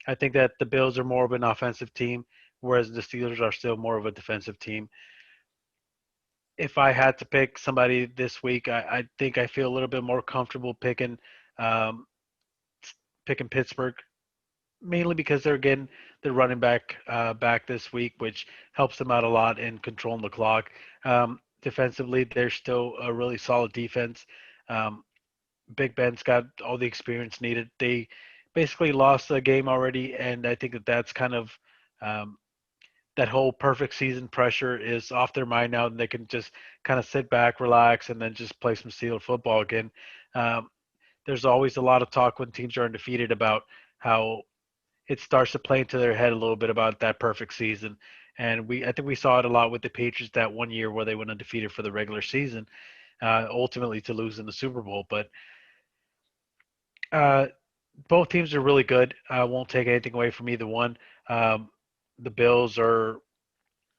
I think that the Bills are more of an offensive team, whereas the Steelers are still more of a defensive team. If I had to pick somebody this week, I think I feel a little bit more comfortable picking Pittsburgh, mainly because they're getting the running back back this week, which helps them out a lot in controlling the clock. Defensively, they're still a really solid defense. Big Ben's got all the experience needed. They basically lost the game already, and I think that that's kind of that whole perfect season pressure is off their mind now, and they can just kind of sit back, relax, and then just play some Steeler football again. There's always a lot of talk when teams are undefeated about how it starts to play into their head a little bit about that perfect season. And I think we saw it a lot with the Patriots that one year where they went undefeated for the regular season, ultimately to lose in the Super Bowl. But both teams are really good. I won't take anything away from either one. The Bills are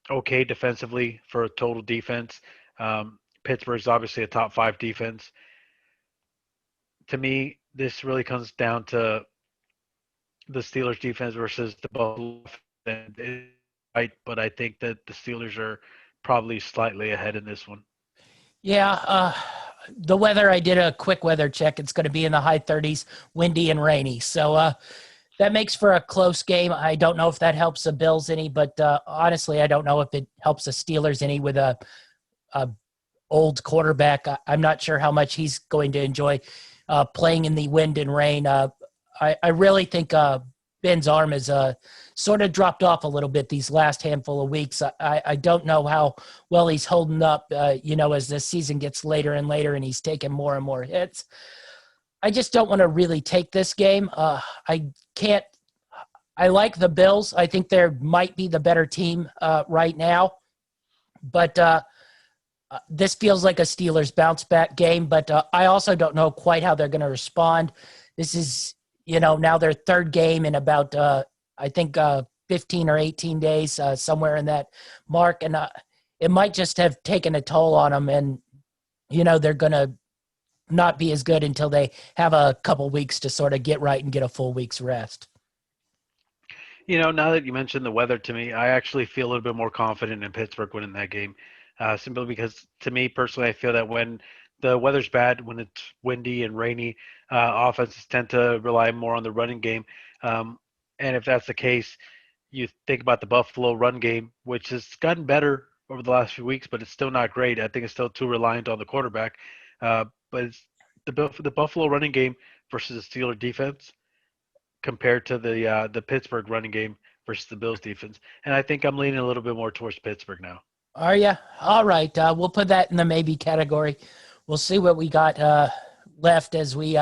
okay defensively for a total defense. Pittsburgh's obviously a top 5 defense. To me, this really comes down to the Steelers defense versus the Buffalo defense. Right, but I think that the Steelers are probably slightly ahead in this one. Yeah, the weather, I did a quick weather check. It's going to be in the high 30s, windy and rainy. So that makes for a close game. I don't know if that helps the Bills any, but honestly, I don't know if it helps the Steelers any with a old quarterback. I'm not sure how much he's going to enjoy playing in the wind and rain. I really think Ben's arm has sort of dropped off a little bit these last handful of weeks. I don't know how well he's holding up, as the season gets later and later and he's taking more and more hits. I just don't want to really take this game. I like the Bills. I think they might be the better team right now. But this feels like a Steelers bounce back game. But I also don't know quite how they're going to respond. This is, now their third game in about, I think, 15 or 18 days, somewhere in that mark. And it might just have taken a toll on them. And, they're going to not be as good until they have a couple weeks to sort of get right and get a full week's rest. Now that you mentioned the weather to me, I actually feel a little bit more confident in Pittsburgh winning that game, simply because to me personally, I feel that when the weather's bad, when it's windy and rainy, offenses tend to rely more on the running game. And if that's the case, you think about the Buffalo run game, which has gotten better over the last few weeks, but it's still not great. I think it's still too reliant on the quarterback. But it's the Buffalo running game versus the Steeler defense compared to the Pittsburgh running game versus the Bills defense. And I think I'm leaning a little bit more towards Pittsburgh now. Are you? All right. We'll put that in the maybe category. We'll see what we got left as we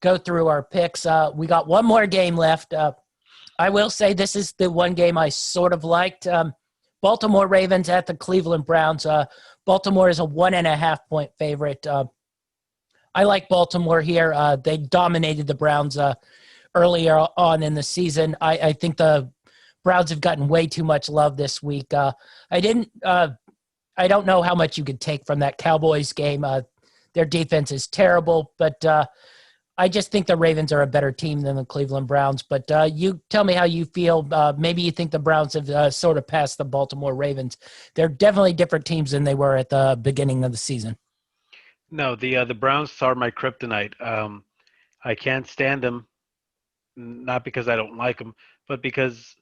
go through our picks. We got one more game left. I will say this is the one game I sort of liked. Baltimore Ravens at the Cleveland Browns. Baltimore is a 1.5 point favorite. I like Baltimore here. They dominated the Browns earlier on in the season. I think the Browns have gotten way too much love this week. I don't know how much you could take from that Cowboys game. Their defense is terrible, but I just think the Ravens are a better team than the Cleveland Browns. But you tell me how you feel. Maybe you think the Browns have sort of passed the Baltimore Ravens. They're definitely different teams than they were at the beginning of the season. No, the Browns are my kryptonite. I can't stand them, not because I don't like them, but because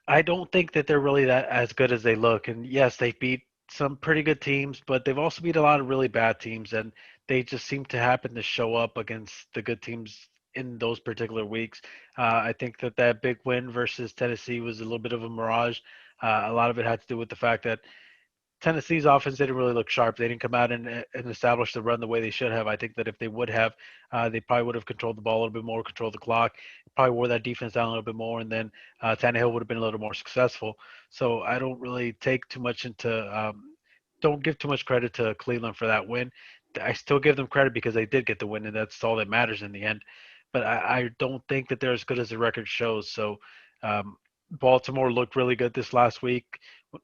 I don't think that they're really that as good as they look. And yes, they beat some pretty good teams, but they've also beat a lot of really bad teams, and they just seem to happen to show up against the good teams in those particular weeks. I think that that big win versus Tennessee was a little bit of a mirage. A lot of it had to do with the fact that Tennessee's offense didn't really look sharp. They didn't come out and establish the run the way they should have. I think that if they would have, they probably would have controlled the ball a little bit more, controlled the clock, probably wore that defense down a little bit more, and then Tannehill would have been a little more successful. So I don't really take too much don't give too much credit to Cleveland for that win. I still give them credit because they did get the win, and that's all that matters in the end. But I don't think that they're as good as the record shows. So Baltimore looked really good this last week.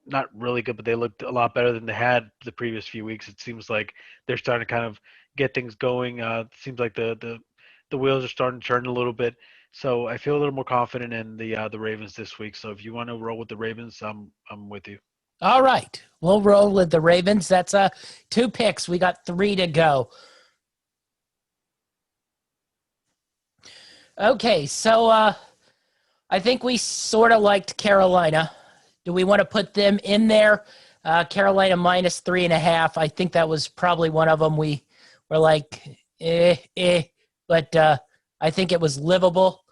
Not really good, but they looked a lot better than they had the previous few weeks. It seems like they're starting to kind of get things going. It seems like the wheels are starting to turn a little bit. So I feel a little more confident in the Ravens this week. So if you want to roll with the Ravens, I'm with you. All right. We'll roll with the Ravens. That's 2 picks. We got 3 to go. Okay, so I think we sort of liked Carolina. Do we want to put them in there? Carolina minus 3.5. I think that was probably one of them. We were like, but I think it was livable.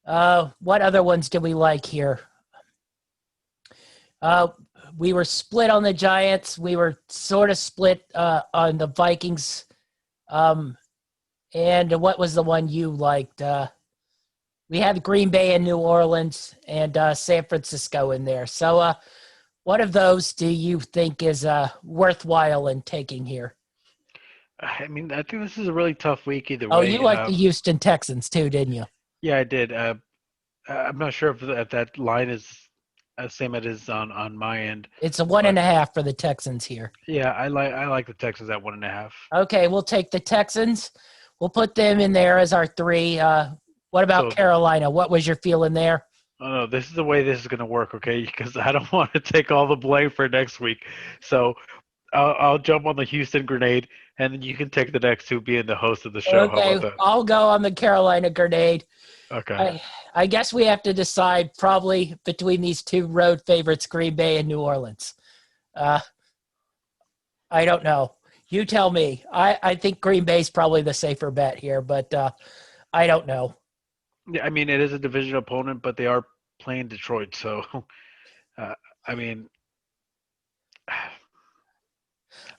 What other ones did we like here? We were split on the Giants. We were sort of split on the Vikings. And what was the one you liked? We had Green Bay and New Orleans and San Francisco in there. So what of those do you think is worthwhile in taking here? I mean, I think this is a really tough week either way. Oh, you liked the Houston Texans too, didn't you? Yeah, I did. I'm not sure if that line is the same as it is on my end. It's a 1.5 for the Texans here. Yeah, I like the Texans at 1.5. Okay, we'll take the Texans. We'll put them in there as our 3. What about Carolina? What was your feeling there? Oh, no, this is the way this is going to work, okay? Because I don't want to take all the blame for next week. So I'll jump on the Houston grenade, and then you can take the next 2 being the host of the show. Okay, how about that? I'll go on the Carolina grenade. Okay. I guess we have to decide probably between these 2 road favorites, Green Bay and New Orleans. I don't know. You tell me. I think Green Bay's probably the safer bet here, but I don't know. Yeah, I mean, it is a division opponent, but they are playing Detroit, so I mean,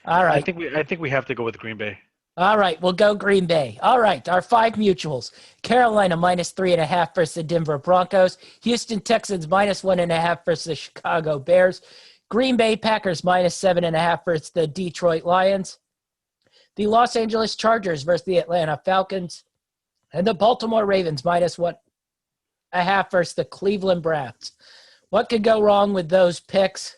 all right. I think we have to go with Green Bay. All right, we'll go Green Bay. All right, our 5 mutuals. Carolina minus 3.5 versus the Denver Broncos. Houston Texans minus 1.5 versus the Chicago Bears. Green Bay Packers minus 7.5 versus the Detroit Lions. The Los Angeles Chargers versus the Atlanta Falcons. And the Baltimore Ravens minus 1.5 versus the Cleveland Browns. What could go wrong with those picks?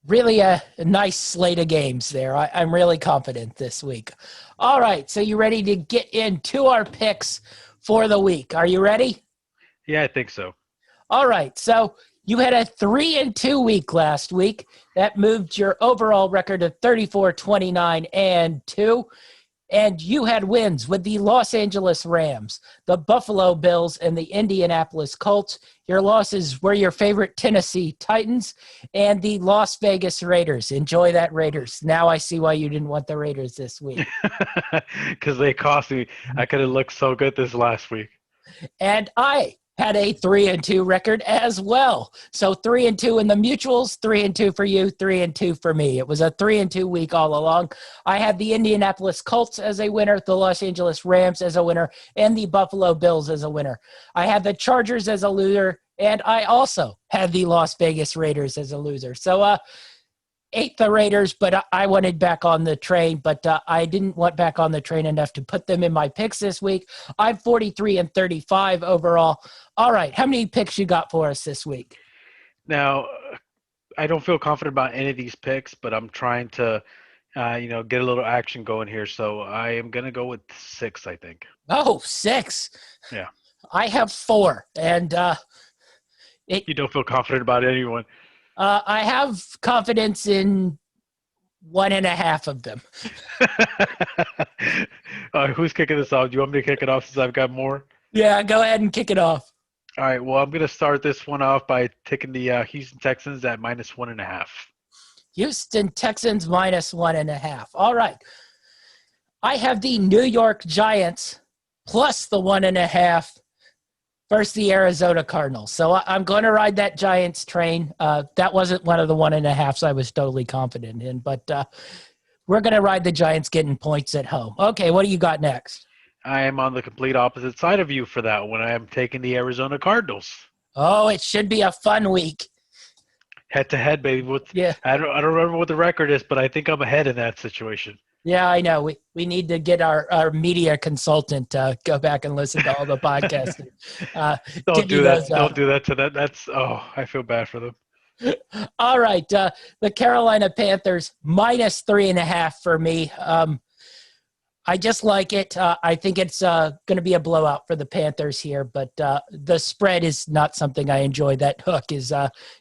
Really a nice slate of games there. I'm really confident this week. All right, so you ready to get into our picks for the week? Are you ready? Yeah, I think so. All right, so you had a 3-2 week last week. That moved your overall record to 34-29-2. And you had wins with the Los Angeles Rams, the Buffalo Bills, and the Indianapolis Colts. Your losses were your favorite Tennessee Titans and the Las Vegas Raiders. Enjoy that, Raiders. Now I see why you didn't want the Raiders this week. Because they cost me. I could have looked so good this last week. And I had a 3-2 record as well. So 3-2 in the mutuals, 3-2 for you, 3-2 for me. It was a 3-2 week all along. I had the Indianapolis Colts as a winner, the Los Angeles Rams as a winner, and the Buffalo Bills as a winner. I had the Chargers as a loser, and I also had the Las Vegas Raiders as a loser. So ate the Raiders, but I wanted back on the train, but I didn't want back on the train enough to put them in my picks this week. I'm 43-35 overall. All right, how many picks you got for us this week? Now, I don't feel confident about any of these picks, but I'm trying to, get a little action going here. So I am gonna go with 6. I think. Oh, 6. Yeah. I have 4, and You don't feel confident about anyone. I have confidence in 1.5 of them. Who's kicking this off? Do you want me to kick it off since I've got more? Yeah, go ahead and kick it off. All right. Well, I'm gonna start this one off by taking the Houston Texans at -1.5. Houston Texans -1.5. All right. I have the New York Giants plus the 1.5 versus the Arizona Cardinals. So I'm going to ride that Giants train. That wasn't one of the 1.5s I was totally confident in, but we're going to ride the Giants getting points at home. Okay, what do you got next? I am on the complete opposite side of you for that one. I am taking the Arizona Cardinals. Oh, it should be a fun week. Head to head, baby. Yeah. I don't remember what the record is, but I think I'm ahead in that situation. Yeah, I know. We need to get our media consultant to go back and listen to all the podcasts. Don't do that. Don't do that to that. I feel bad for them. All right. The Carolina Panthers -3.5 for me. I just like it. I think it's going to be a blowout for the Panthers here, but the spread is not something I enjoy. That hook is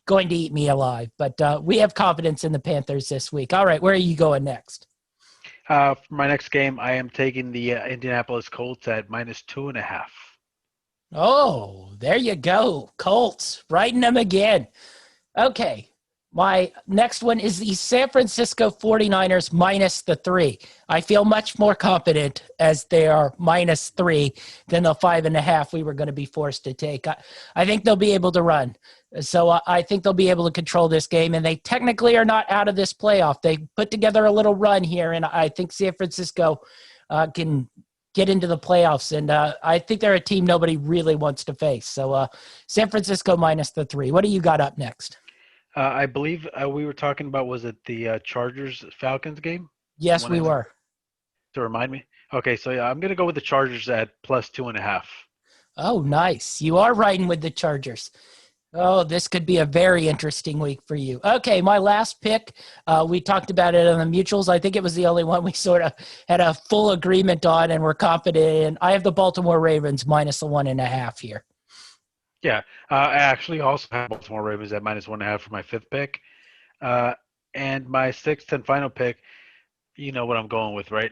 going to eat me alive, but we have confidence in the Panthers this week. All right. Where are you going next? For my next game, I am taking the Indianapolis Colts at -2.5. Oh, there you go. Colts, riding them again. Okay. My next one is the San Francisco 49ers -3. I feel much more confident as they are -3 than the 5.5 we were going to be forced to take. I think they'll be able to run. So I think they'll be able to control this game, and they technically are not out of this playoff. They put together a little run here, and I think San Francisco can get into the playoffs, and I think they're a team nobody really wants to face. So San Francisco -3. What do you got up next? I believe we were talking about, was it the Chargers-Falcons game? Yes, we were. To remind me? Okay, so yeah, I'm going to go with the Chargers at +2.5. Oh, nice. You are riding with the Chargers. Oh, this could be a very interesting week for you. Okay, my last pick, we talked about it on the mutuals. I think it was the only one we sort of had a full agreement on and we're confident in. I have the Baltimore Ravens -1.5 here. Yeah, I actually also have Baltimore Ravens at -1.5 for my 5th pick. And my 6th and final pick, you know what I'm going with, right?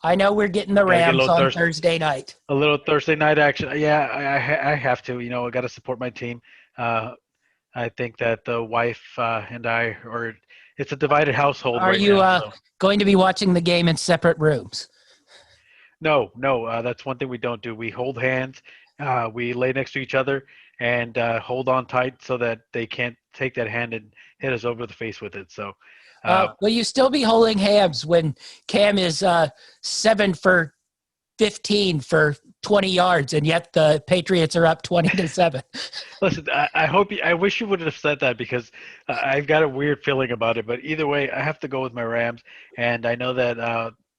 I know we're getting the Rams on Thursday night. A little Thursday night action. Yeah, I have to. I got to support my team. I think that the wife and I, or it's a divided household. Are you going to be watching the game in separate rooms? No. That's one thing we don't do. We hold hands. We lay next to each other and hold on tight so that they can't take that hand and hit us over the face with it. So, will you still be holding hands when Cam is 7 for 15 for 20 yards, and yet the Patriots are up 20-7? Listen, I wish you would have said that because I've got a weird feeling about it. But either way, I have to go with my Rams, and I know that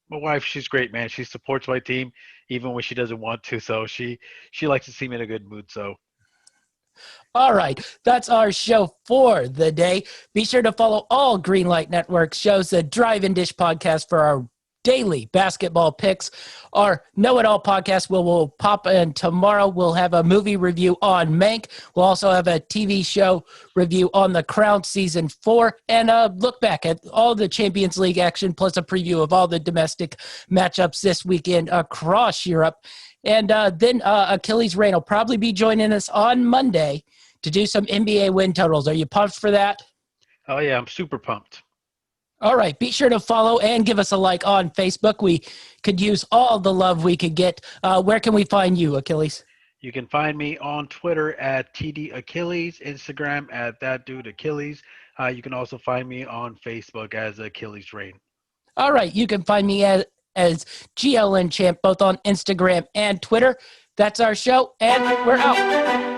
my wife, she's great, man. She supports my team even when she doesn't want to. So she likes to see me in a good mood. So. All right, that's our show for the day. Be sure to follow all Greenlight Network shows, the Drive and Dish podcast for our daily basketball picks. Our Know It All podcast will pop in tomorrow. We'll have a movie review on Mank. We'll also have a TV show review on The Crown Season 4 and a look back at all the Champions League action, plus a preview of all the domestic matchups this weekend across Europe. And then Achilles Rain will probably be joining us on Monday to do some NBA win totals. Are you pumped for that? Oh, yeah, I'm super pumped. All right. Be sure to follow and give us a like on Facebook. We could use all the love we could get. Where can we find you, Achilles? You can find me on Twitter at TD Achilles, Instagram at That Dude Achilles. You can also find me on Facebook as Achilles Rain. All right. You can find me as GLN Champ both on Instagram and Twitter. That's our show, and we're out.